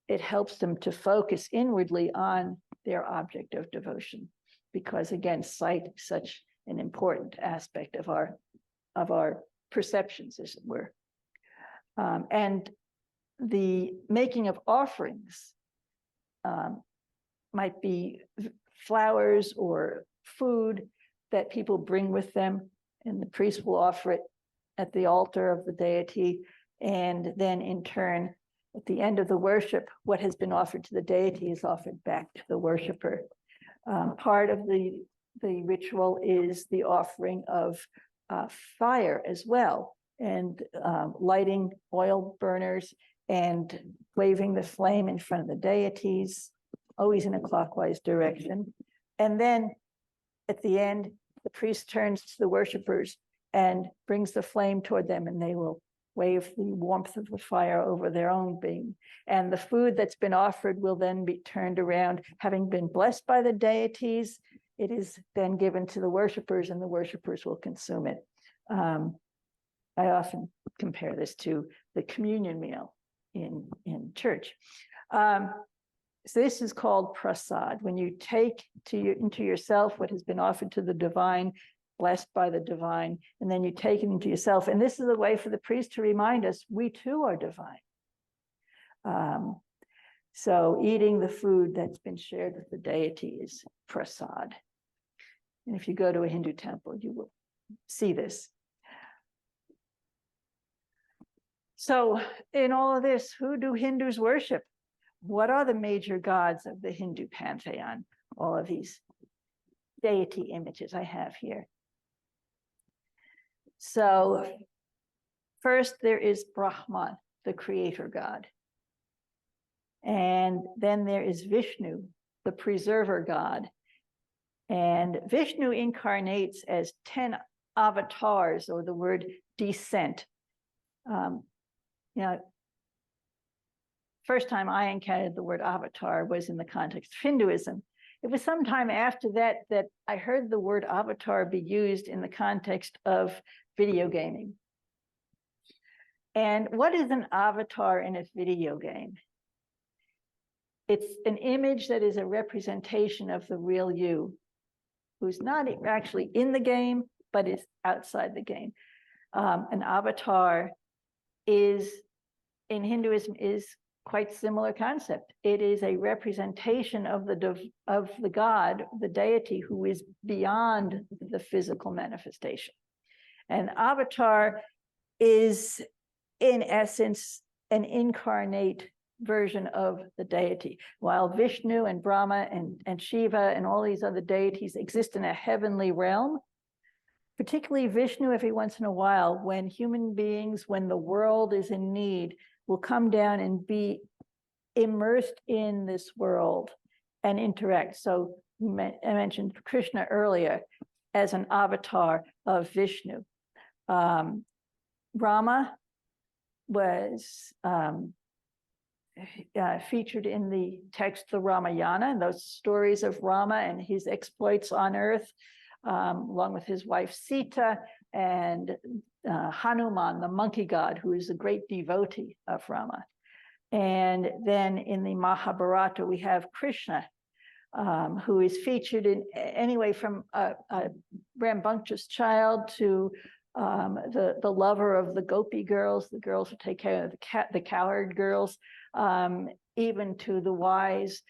it helps them to focus inwardly on their object of devotion, because again, sight is such an important aspect of our perceptions, as it were. And the making of offerings might be flowers or food that people bring with them, and the priest will offer it at the altar of the deity. And then in turn, at the end of the worship, what has been offered to the deity is offered back to the worshiper. Part of the ritual is the offering of fire as well, and lighting oil burners and waving the flame in front of the deities, always in a clockwise direction. And then at the end, the priest turns to the worshipers and brings the flame toward them, and they will wave the warmth of the fire over their own being. And the food that's been offered will then be turned around, having been blessed by the deities. It is then given to the worshipers, and the worshipers will consume it. I often compare this to the communion meal in church. So this is called prasad. When you take into yourself what has been offered to the divine, blessed by the divine, and then you take it into yourself. And this is a way for the priest to remind us we too are divine. So eating the food that's been shared with the deity is prasad. And if you go to a Hindu temple, you will see this. So in all of this, who do Hindus worship? What are the major gods of the Hindu pantheon? All of these deity images I have here. So first there is Brahman, the creator god. And then there is Vishnu, the preserver god. And Vishnu incarnates as 10 avatars, or the word descent. First time I encountered the word avatar was in the context of Hinduism. It was sometime after that that I heard the word avatar be used in the context of video gaming. And what is an avatar in a video game? It's an image that is a representation of the real you, who's not actually in the game, but is outside the game. An avatar is, in Hinduism, is quite similar concept. It is a representation of the god, the deity, who is beyond the physical manifestation. An avatar is, in essence, an incarnate version of the deity. While Vishnu and Brahma and Shiva and all these other deities exist in a heavenly realm, particularly Vishnu, every once in a while, when human beings, when the world is in need, will come down and be immersed in this world and interact. So I mentioned Krishna earlier as an avatar of Vishnu. Brahma was featured in the text, the Ramayana, and those stories of Rama and his exploits on earth, along with his wife Sita and Hanuman, the monkey god, who is a great devotee of Rama. And then in the Mahabharata, we have Krishna, who is featured in anyway from a rambunctious child to the lover of the gopi girls, the girls who take care of the cowherd girls, even to the wise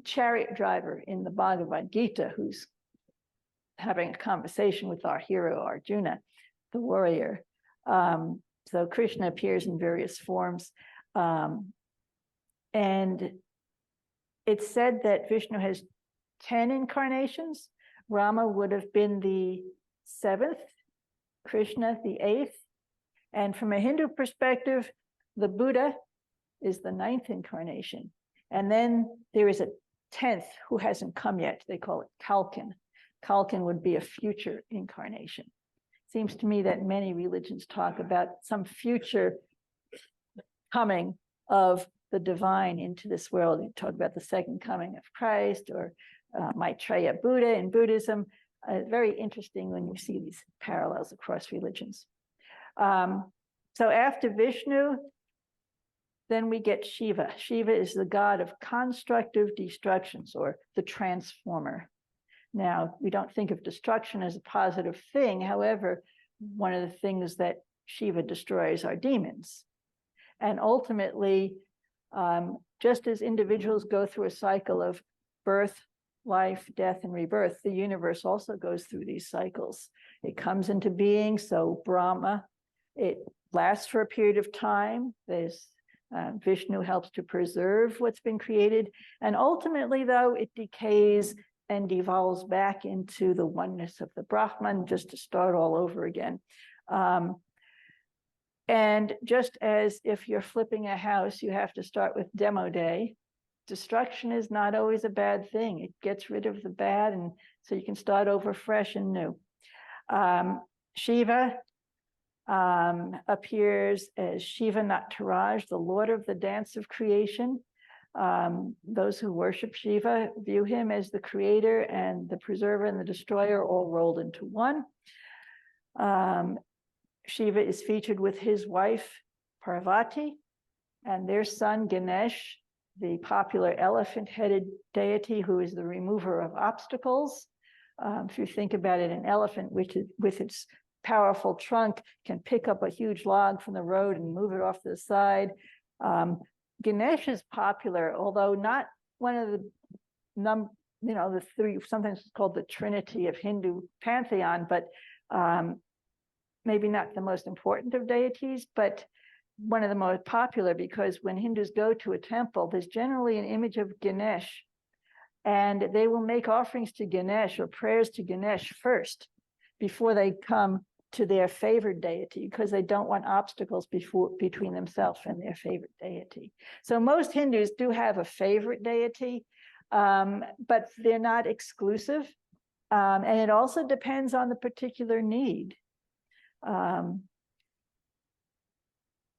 chariot driver in the Bhagavad Gita, who's having a conversation with our hero Arjuna, the warrior. So Krishna appears in various forms. And it's said that Vishnu has 10 incarnations. Rama would have been the 7th, Krishna the 8th. And from a Hindu perspective, the Buddha is the 9th incarnation. And then there is a 10th who hasn't come yet. They call it Kalkin. Kalkin would be a future incarnation. Seems to me that many religions talk about some future coming of the divine into this world. You talk about the second coming of Christ, or Maitreya Buddha in Buddhism. Very interesting when you see these parallels across religions. So after Vishnu, then we get Shiva. Shiva is the god of constructive destructions, or the transformer. Now, we don't think of destruction as a positive thing. However, one of the things that Shiva destroys are demons. And ultimately, just as individuals go through a cycle of birth, life, death, and rebirth, the universe also goes through these cycles. It comes into being, so Brahma, it lasts for a period of time. There's Vishnu helps to preserve what's been created. And ultimately, though, it decays and devolves back into the oneness of the Brahman, just to start all over again. And just as if you're flipping a house, you have to start with demo day, destruction is not always a bad thing. It gets rid of the bad, and so you can start over fresh and new. Shiva appears as Shiva Nataraj, the Lord of the dance of creation. Those who worship Shiva view him as the creator and the preserver and the destroyer, all rolled into one. Shiva is featured with his wife Parvati and their son Ganesh, the popular elephant-headed deity who is the remover of obstacles. If you think about it, an elephant, which is, with its powerful trunk, can pick up a huge log from the road and move it off to the side. Ganesh is popular, although not one of the the three, sometimes it's called the Trinity of Hindu pantheon, but maybe not the most important of deities, but one of the most popular, because when Hindus go to a temple, there's generally an image of Ganesh, and they will make offerings to Ganesh or prayers to Ganesh first before they come to their favored deity, because they don't want obstacles between themselves and their favorite deity. So most Hindus do have a favorite deity, but they're not exclusive. And it also depends on the particular need.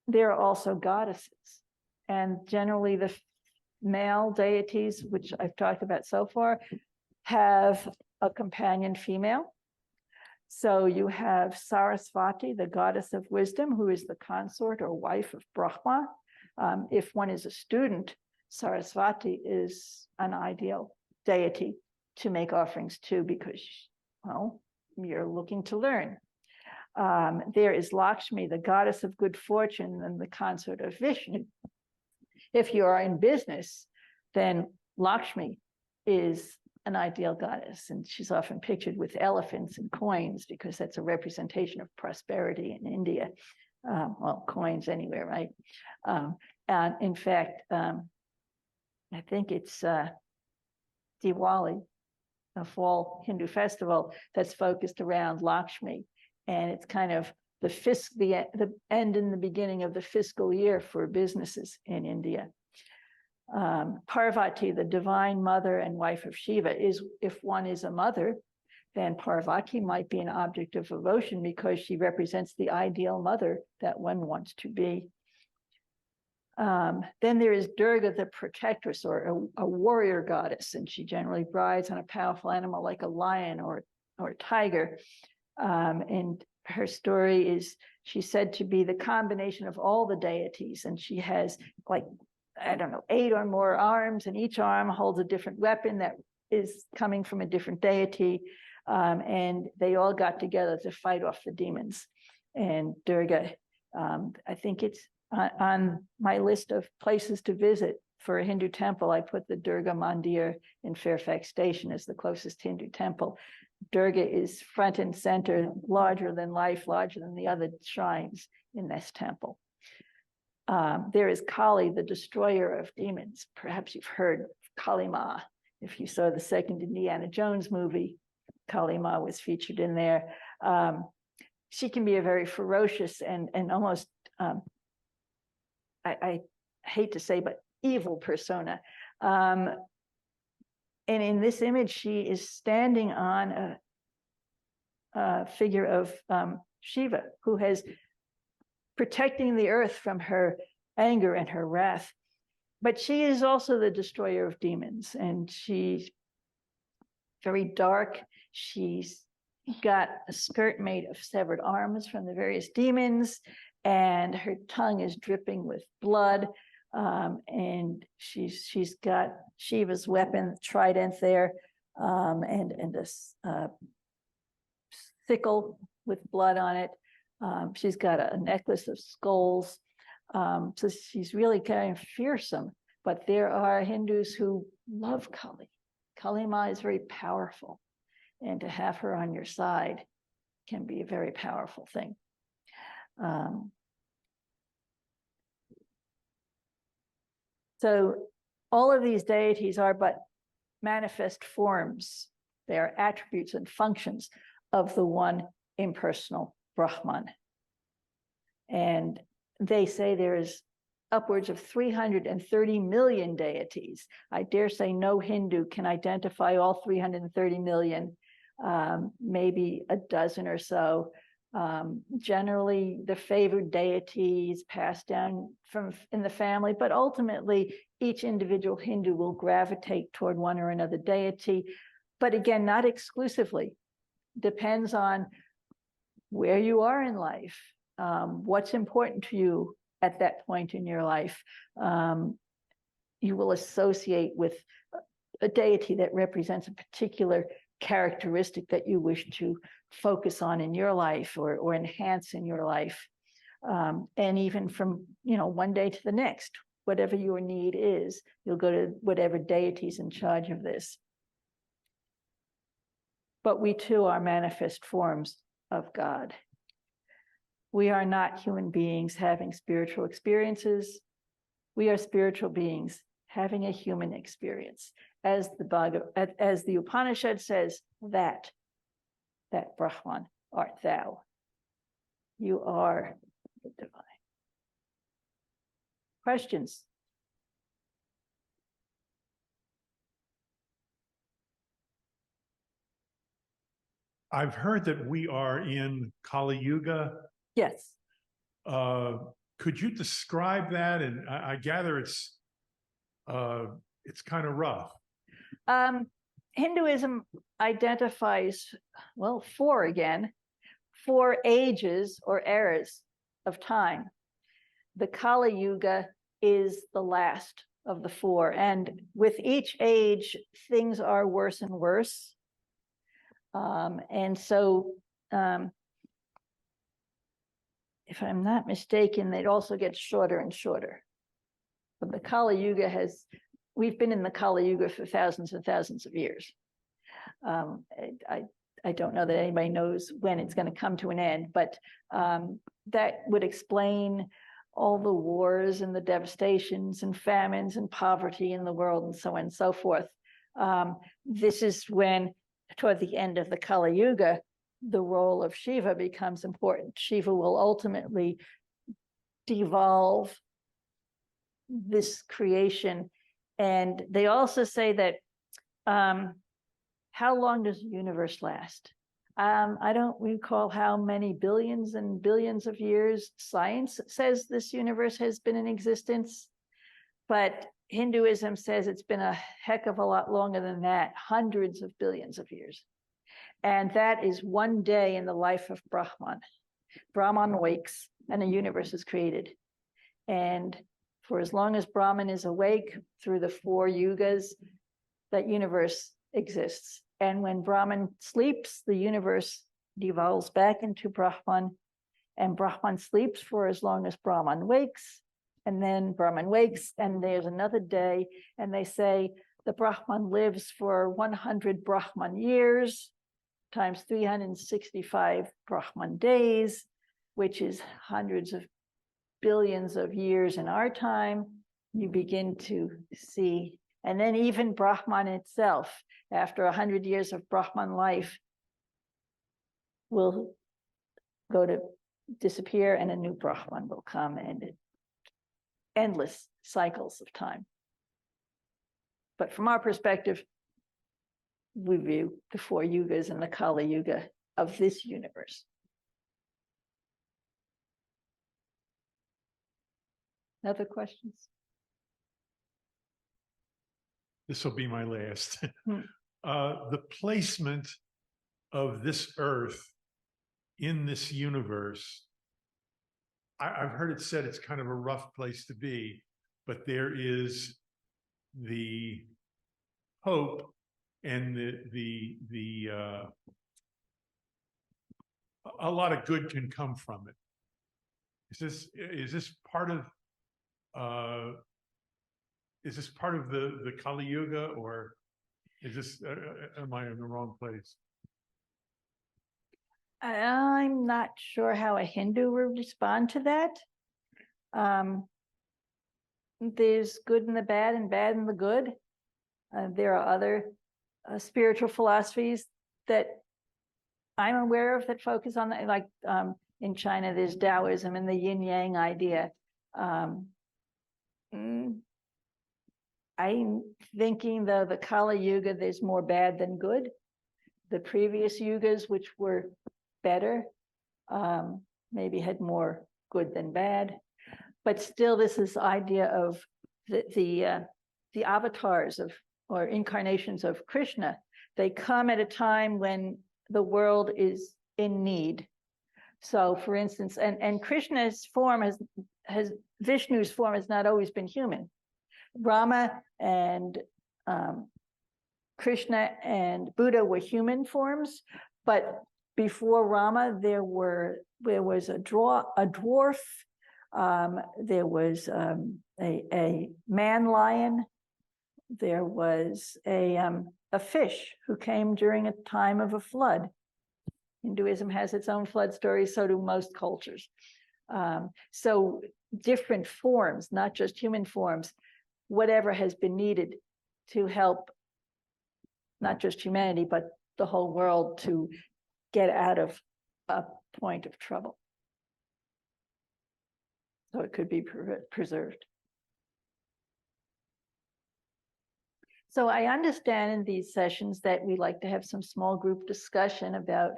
There are also goddesses, and generally the male deities, which I've talked about so far, have a companion female. So you have Sarasvati, the goddess of wisdom, who is the consort or wife of Brahma. If one is a student, Sarasvati is an ideal deity to make offerings to, because, well, you're looking to learn. There is Lakshmi, the goddess of good fortune and the consort of Vishnu. If you are in business, then Lakshmi is an ideal goddess, and she's often pictured with elephants and coins, because that's a representation of prosperity in India. Well, coins anywhere, right? And in fact, I think it's Diwali, a fall Hindu festival that's focused around Lakshmi. And it's kind of the end and the beginning of the fiscal year for businesses in India. Parvati, the divine mother and wife of Shiva, is, if one is a mother, then Parvati might be an object of devotion because she represents the ideal mother that one wants to be. Then there is Durga, the protectress, or a warrior goddess, and she generally rides on a powerful animal like a lion or a tiger. And her story is she's said to be the combination of all the deities, and she has like, I don't know, 8 or more arms, and each arm holds a different weapon that is coming from a different deity. And they all got together to fight off the demons. And Durga, I think it's on my list of places to visit for a Hindu temple. I put the Durga Mandir in Fairfax Station as the closest Hindu temple. Durga is front and center, larger than life, larger than the other shrines in this temple. There is Kali, the destroyer of demons. Perhaps you've heard of Kali Ma. If you saw the second Indiana Jones movie, Kali Ma was featured in there. She can be a very ferocious and almost, I hate to say, but evil persona. And in this image, she is standing on a figure of Shiva, who has protecting the earth from her anger and her wrath. But she is also the destroyer of demons, and she's very dark. She's got a skirt made of severed arms from the various demons, and her tongue is dripping with blood. And she's got Shiva's weapon, trident there, and a sickle with blood on it. She's got a necklace of skulls. So she's really kind of fearsome. But there are Hindus who love Kali. Kali Ma is very powerful, and to have her on your side can be a very powerful thing. So all of these deities are but manifest forms. They are attributes and functions of the one impersonal Brahman. And they say there is upwards of 330 million deities. I dare say no Hindu can identify all 330 million, maybe a dozen or so. Generally, the favored deity is passed down from in the family, but ultimately each individual Hindu will gravitate toward one or another deity. But again, not exclusively. Depends on where you are in life, what's important to you at that point in your life. You will associate with a deity that represents a particular characteristic that you wish to focus on in your life or enhance in your life. And even from, one day to the next, whatever your need is, you'll go to whatever deity is in charge of this. But we too are manifest forms of God. We are not human beings having spiritual experiences. We are spiritual beings having a human experience. As the Upanishad says, that Brahman art thou. You are the divine. Questions? I've heard that we are in Kali Yuga. Yes. Could you describe that? And I gather it's kind of rough. Hinduism identifies, four ages or eras of time. The Kali Yuga is the last of the four. And with each age, things are worse and worse. And so, if I'm not mistaken, it also gets shorter and shorter. But the Kali Yuga we've been in the Kali Yuga for thousands and thousands of years. I don't know that anybody knows when it's going to come to an end, but that would explain all the wars and the devastations and famines and poverty in the world and so on and so forth. This is when, toward the end of the Kali Yuga, the role of Shiva becomes important. Shiva will ultimately devolve this creation. And they also say that how long does the universe last? I don't recall how many billions and billions of years science says this universe has been in existence, but Hinduism says it's been a heck of a lot longer than that, hundreds of billions of years. And that is one day in the life of Brahman. Brahman wakes and a universe is created. And for as long as Brahman is awake through the 4 yugas, that universe exists. And when Brahman sleeps, the universe devolves back into Brahman, and Brahman sleeps for as long as Brahman wakes, and then Brahman wakes, and there's another day, and they say the Brahman lives for 100 Brahman years times 365 Brahman days, which is hundreds of billions of years in our time. You begin to see, and then even Brahman itself, after 100 years of Brahman life, will go to disappear and a new Brahman will come, and endless cycles of time. But from our perspective, we view the 4 yugas and the Kali Yuga of this universe. Other questions? This will be my last. Hmm. The placement of this earth in this universe, I've heard it said it's kind of a rough place to be, but there is the hope and a lot of good can come from it. Is this part of the Kali Yuga, or is this am I in the wrong place? I'm not sure how a Hindu would respond to that. There's good in the bad and bad in the good. There are other spiritual philosophies that I'm aware of that focus on that. Like in China, there's Taoism and the yin yang idea. I'm thinking though the Kali Yuga, there's more bad than good. The previous yugas, which were better, maybe had more good than bad. But still, this idea of the avatars of or incarnations of Krishna, they come at a time when the world is in need. So, for instance, and Krishna's form has Vishnu's form has not always been human. Rama and Krishna and Buddha were human forms, but before Rama, there was a dwarf, there was a man lion, there was a fish who came during a time of a flood. Hinduism has its own flood story, so do most cultures. So different forms, not just human forms, whatever has been needed to help not just humanity, but the whole world to get out of a point of trouble. So it could be preserved. So I understand in these sessions that we like to have some small group discussion about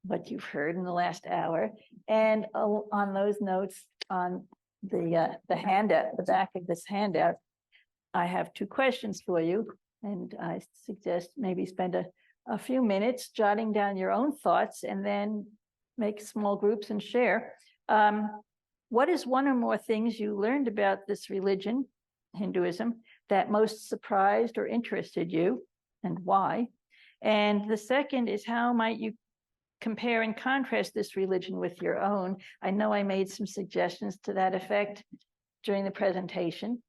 what you've heard in the last hour. And on those notes, on the handout, the back of this handout, I have 2 questions for you. And I suggest maybe spend a few minutes jotting down your own thoughts and then make small groups and share. What is one or more things you learned about this religion, Hinduism, that most surprised or interested you, and why? And the second is, how might you compare and contrast this religion with your own? I know I made some suggestions to that effect during the presentation.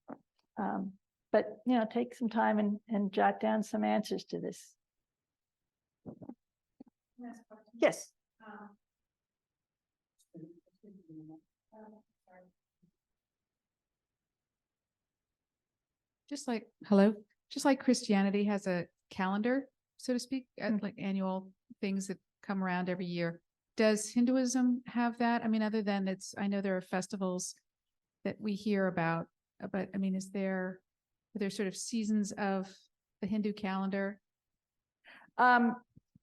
But, you know, take some time and jot down some answers to this. Yes. Just like Christianity has a calendar, so to speak, like annual things that come around every year. Does Hinduism have that? I mean, other than I know there are festivals that we hear about, but I mean, are there sort of seasons of the Hindu calendar?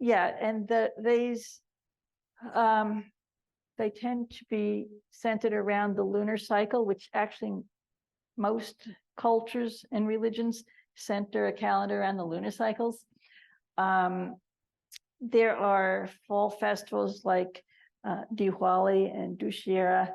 Yeah, and they tend to be centered around the lunar cycle, which actually most cultures and religions center a calendar around the lunar cycles. There are fall festivals like Diwali and Dussehra,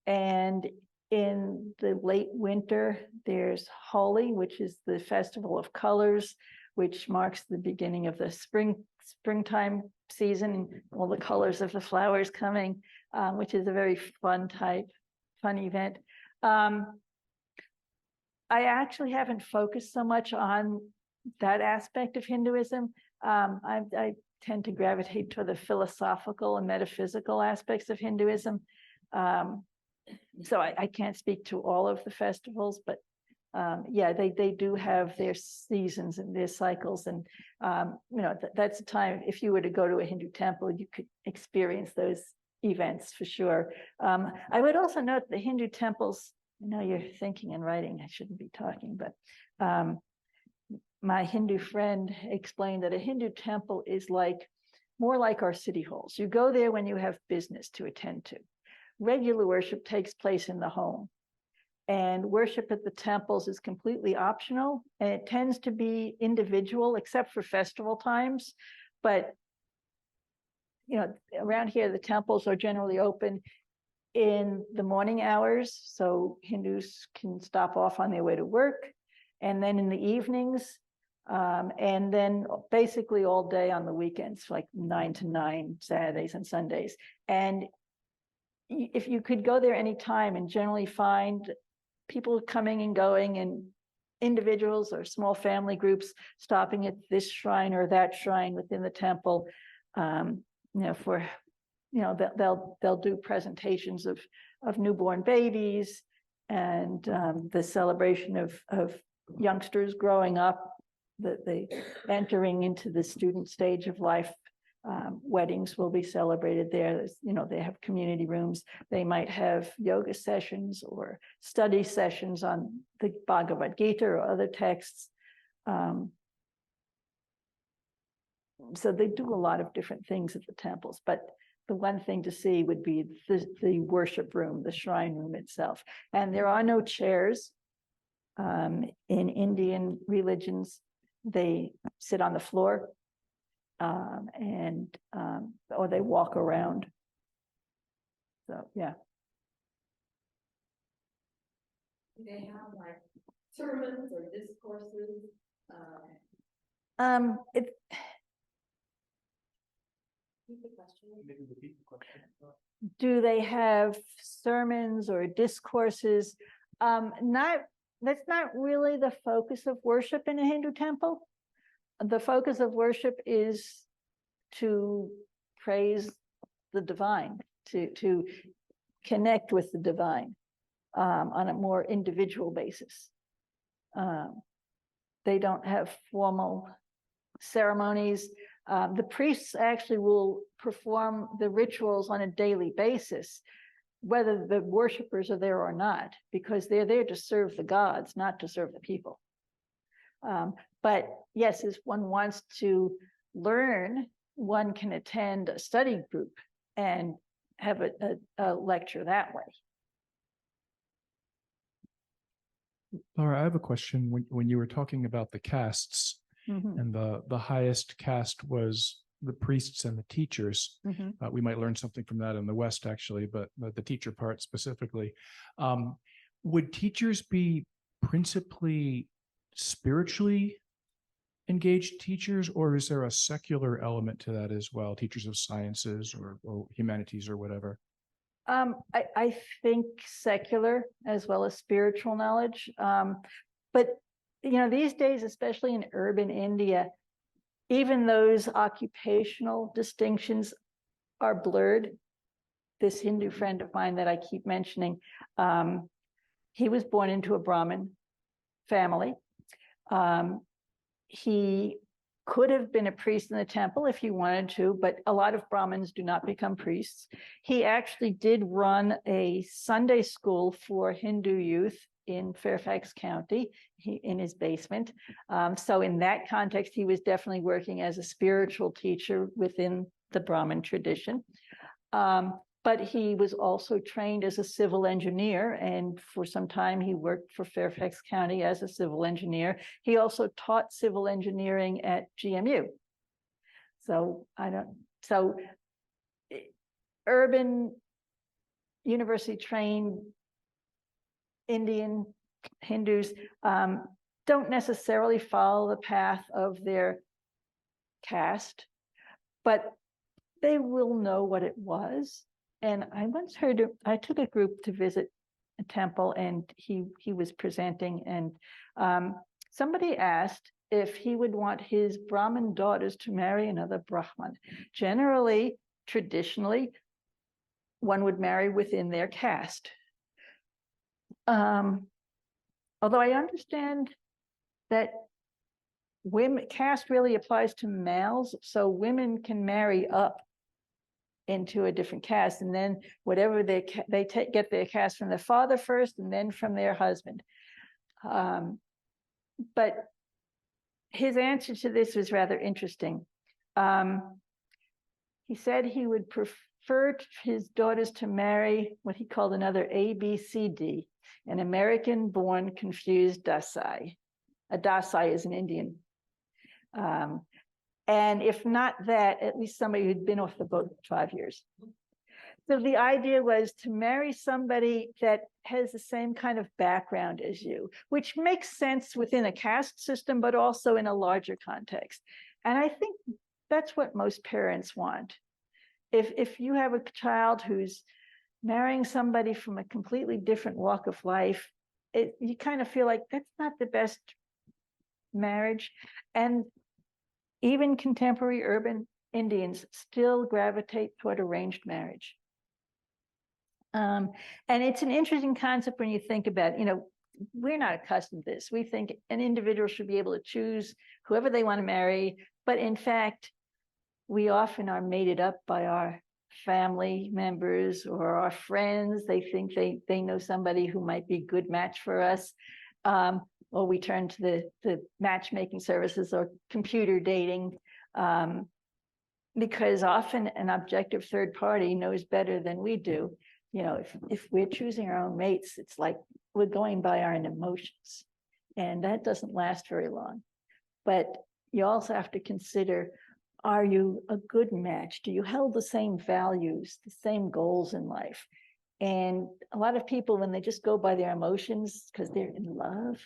and in the late winter, there's Holi, which is the festival of colors, which marks the beginning of the springtime season, all the colors of the flowers coming, which is a very fun event. I actually haven't focused so much on that aspect of Hinduism. I tend to gravitate toward the philosophical and metaphysical aspects of Hinduism. So I can't speak to all of the festivals, but yeah, they do have their seasons and their cycles. And, that's a time, if you were to go to a Hindu temple, you could experience those events for sure. I would also note the Hindu temples, I know you're thinking and writing, I shouldn't be talking, but my Hindu friend explained that a Hindu temple is more like our city halls. You go there when you have business to attend to. Regular worship takes place in the home, and worship at the temples is completely optional, and it tends to be individual except for festival times. But around here the temples are generally open in the morning hours, so Hindus can stop off on their way to work, and then in the evenings, and then basically all day on the weekends, like 9 to 9, Saturdays and Sundays. And if you could go there anytime and generally find people coming and going, and individuals or small family groups stopping at this shrine or that shrine within the temple, they'll do presentations of newborn babies, and the celebration of youngsters growing up, that they entering into the student stage of life. Weddings will be celebrated there. They have community rooms. They might have yoga sessions or study sessions on the Bhagavad Gita or other texts. So they do a lot of different things at the temples, but the one thing to see would be the worship room, the shrine room itself. And there are no chairs. In Indian religions, they sit on the floor. Or they walk around. So, yeah. Do they have sermons or discourses? Do they have sermons or discourses? That's not really the focus of worship in a Hindu temple. The focus of worship is to praise the divine, to connect with the divine on a more individual basis. They don't have formal ceremonies. The priests actually will perform the rituals on a daily basis, whether the worshipers are there or not, because they're there to serve the gods, not to serve the people. But yes, if one wants to learn, one can attend a study group and have a lecture that way. Laura, I have a question. When you were talking about the castes, Mm-hmm. and the highest caste was the priests and the teachers. Mm-hmm. We might learn something from that in the West, actually, but the teacher part specifically. Would teachers be principally spiritually engaged teachers, or is there a secular element to that as well? Teachers of sciences or humanities or whatever? I think secular as well as spiritual knowledge. But these days, especially in urban India, even those occupational distinctions are blurred. This Hindu friend of mine that I keep mentioning, he was born into a Brahmin family. He could have been a priest in the temple if he wanted to, but a lot of Brahmins do not become priests. He actually did run a Sunday school for Hindu youth in Fairfax County, in his basement. So in that context, he was definitely working as a spiritual teacher within the Brahmin tradition. But he was also trained as a civil engineer, and for some time he worked for Fairfax County as a civil engineer. He also taught civil engineering at GMU. So urban, university trained Indian Hindus don't necessarily follow the path of their caste, but they will know what it was. And I once heard, I took a group to visit a temple, and he was presenting, and somebody asked if he would want his Brahmin daughters to marry another Brahmin. Generally, traditionally, one would marry within their caste. Although I understand that caste really applies to males, so women can marry up into a different caste, and then whatever they get their caste from their father first, and then from their husband. But his answer to this was rather interesting. He said he would prefer his daughters to marry what he called another ABCD, an American-born confused Dasai. A Dasai is an Indian. And if not that, at least somebody who'd been off the boat for 5 years. So the idea was to marry somebody that has the same kind of background as you, which makes sense within a caste system, but also in a larger context. And I think that's what most parents want. If you have a child who's marrying somebody from a completely different walk of life, you kind of feel like that's not the best marriage. And even contemporary urban Indians still gravitate toward arranged marriage. And it's an interesting concept when you think about it. We're not accustomed to this. We think an individual should be able to choose whoever they want to marry. But in fact, we often are mated up by our family members or our friends. They think they know somebody who might be a good match for us. Or we turn to the matchmaking services or computer dating, because often an objective third party knows better than we do. If we're choosing our own mates, it's like we're going by our own emotions, and that doesn't last very long. But you also have to consider, are you a good match? Do you hold the same values, the same goals in life? And a lot of people, when they just go by their emotions because they're in love,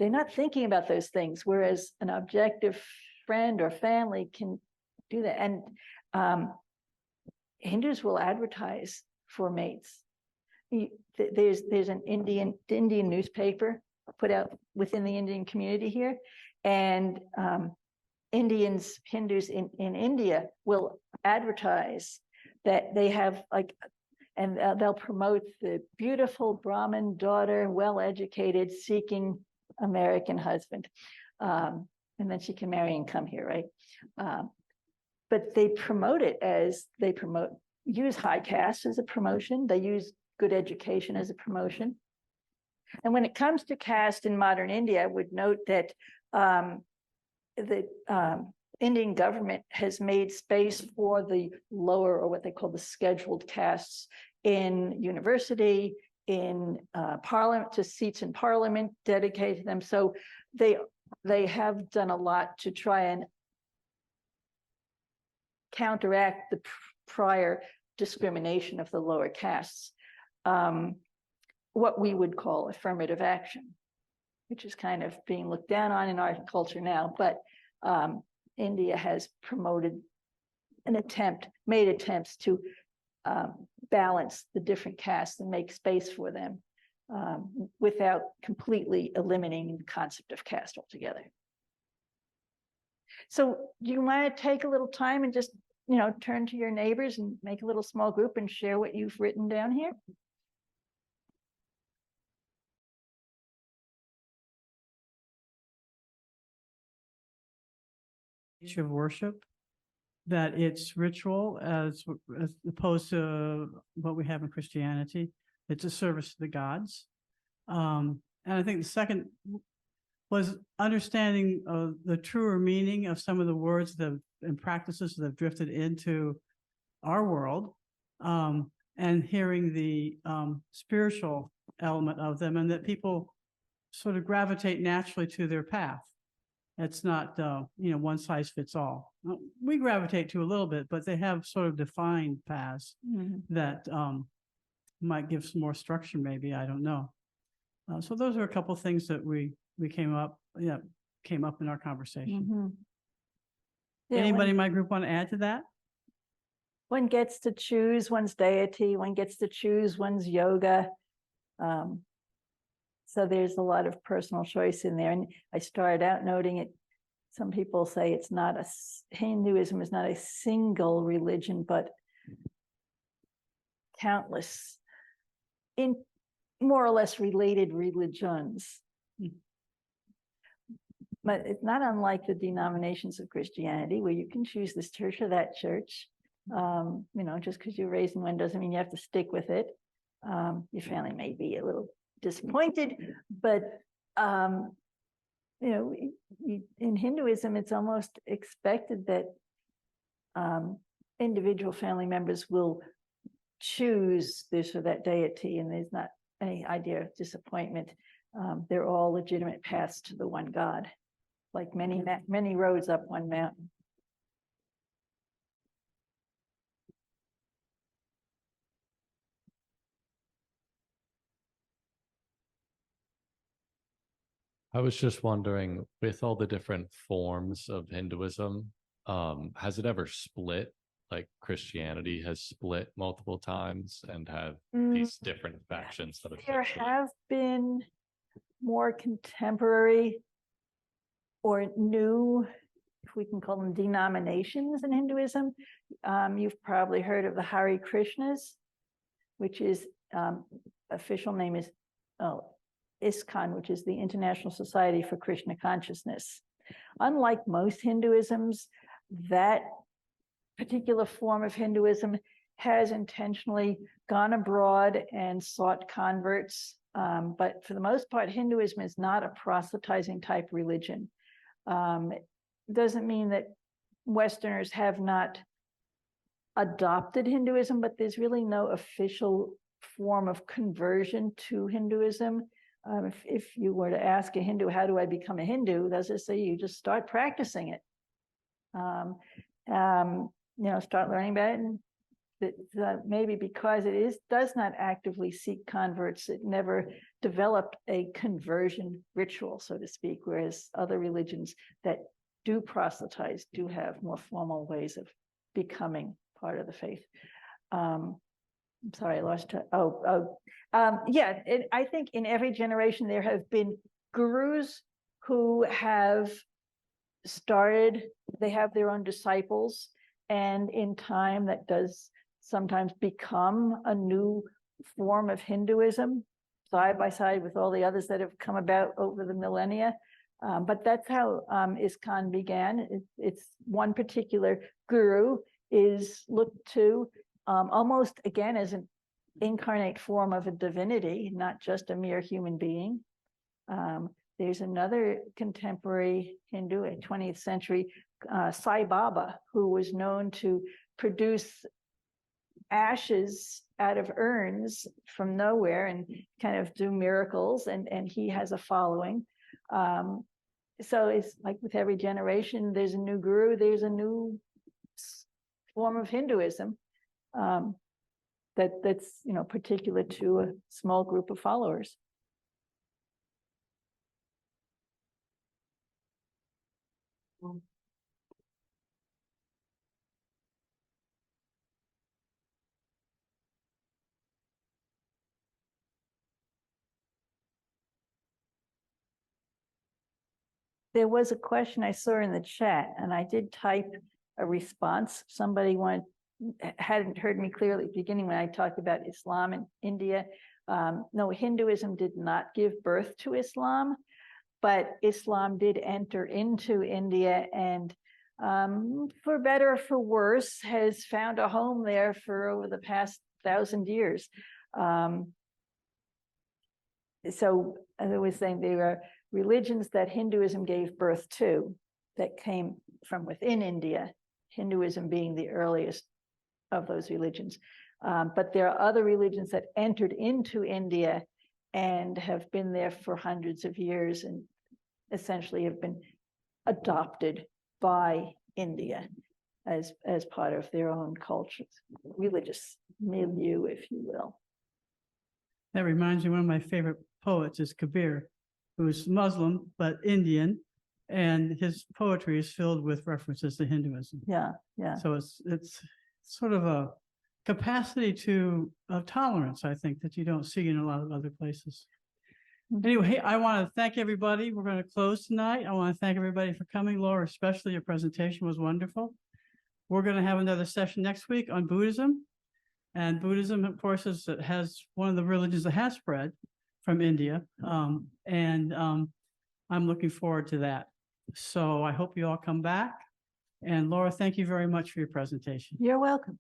they're not thinking about those things, whereas an objective friend or family can do that. And Hindus will advertise for mates. There's an Indian newspaper put out within the Indian community here, and Hindus in India will advertise that they have and they'll promote the beautiful Brahmin daughter, well-educated, seeking American husband, and then she can marry and come here, right? But they promote it as use high caste as a promotion. They use good education as a promotion. And when it comes to caste in modern India, I would note that the Indian government has made space for the lower, or what they call the scheduled castes, in university, in parliament, to seats in parliament dedicated to them. So they have done a lot to try and counteract the prior discrimination of the lower castes, what we would call affirmative action, which is kind of being looked down on in our culture now. But India has made attempts to balance the different castes and make space for them without completely eliminating the concept of caste altogether. So do you want to take a little time and just, turn to your neighbors and make a little small group and share what you've written down here? Of worship, that it's ritual as opposed to what we have in Christianity. It's a service to the gods. And I think the second was understanding the truer meaning of some of the words and practices that have drifted into our world, and hearing the spiritual element of them, and that people sort of gravitate naturally to their path. It's not, one size fits all. We gravitate to a little bit, but they have sort of defined paths that might give some more structure, maybe, I don't know. So those are a couple of things that we came up in our conversation. Anybody in my group want to add to that? One gets to choose one's deity, one gets to choose one's yoga. So there's a lot of personal choice in there. And I started out noting it. Some people say it's not Hinduism is not a single religion, but countless in more or less related religions. But it's not unlike the denominations of Christianity, where you can choose this church or that church. Just because you're raised in one doesn't mean you have to stick with it. Your family may be a little disappointed, but in Hinduism, it's almost expected that individual family members will choose this or that deity, and there's not any idea of disappointment. They're all legitimate paths to the one God, like many roads up one mountain. I was just wondering, with all the different forms of Hinduism, has it ever split? Like Christianity has split multiple times and have these different factions that have There have been more contemporary or new, if we can call them, denominations in Hinduism. You've probably heard of the Hare Krishnas, which is official name is ISKCON, which is the International Society for Krishna Consciousness. Unlike most Hinduisms, that particular form of Hinduism has intentionally gone abroad and sought converts. But for the most part, Hinduism is not a proselytizing type religion. It doesn't mean that Westerners have not adopted Hinduism, but there's really no official form of conversion to Hinduism. If you were to ask a Hindu, how do I become a Hindu? They'll just say, you just start practicing it. Start learning about it. And maybe because it does not actively seek converts, it never developed a conversion ritual, so to speak, whereas other religions that do proselytize do have more formal ways of becoming part of the faith. I'm sorry, I lost track. I think in every generation there have been gurus who have started, they have their own disciples, and in time that does sometimes become a new form of Hinduism, side by side with all the others that have come about over the millennia. But that's how ISKCON began. It's one particular guru is looked to almost again as an incarnate form of a divinity, not just a mere human being. There's another contemporary Hindu, a 20th century Sai Baba, who was known to produce ashes out of urns from nowhere and kind of do miracles, and he has a following. So it's like with every generation, there's a new guru, there's a new form of Hinduism that's particular to a small group of followers. There was a question I saw in the chat, and I did type a response. Somebody hadn't heard me clearly at the beginning when I talked about Islam in India. No, Hinduism did not give birth to Islam, but Islam did enter into India, and for better or for worse, has found a home there for over the past 1,000 years. so as I was saying, there are religions that Hinduism gave birth to that came from within India, Hinduism being the earliest of those religions. But there are other religions that entered into India and have been there for hundreds of years and essentially have been adopted by India as part of their own culture, religious milieu, if you will. That reminds me, one of my favorite poets is Kabir, who's Muslim but Indian, and his poetry is filled with references to Hinduism. Yeah, yeah. So it's sort of a capacity of tolerance, I think, that you don't see in a lot of other places. Anyway, I want to thank everybody. We're going to close tonight. I want to thank everybody for coming. Laura, especially your presentation was wonderful. We're going to have another session next week on Buddhism. And Buddhism, of course, has one of the religions that has spread from India. I'm looking forward to that. So I hope you all come back. And Laura, thank you very much for your presentation. You're welcome.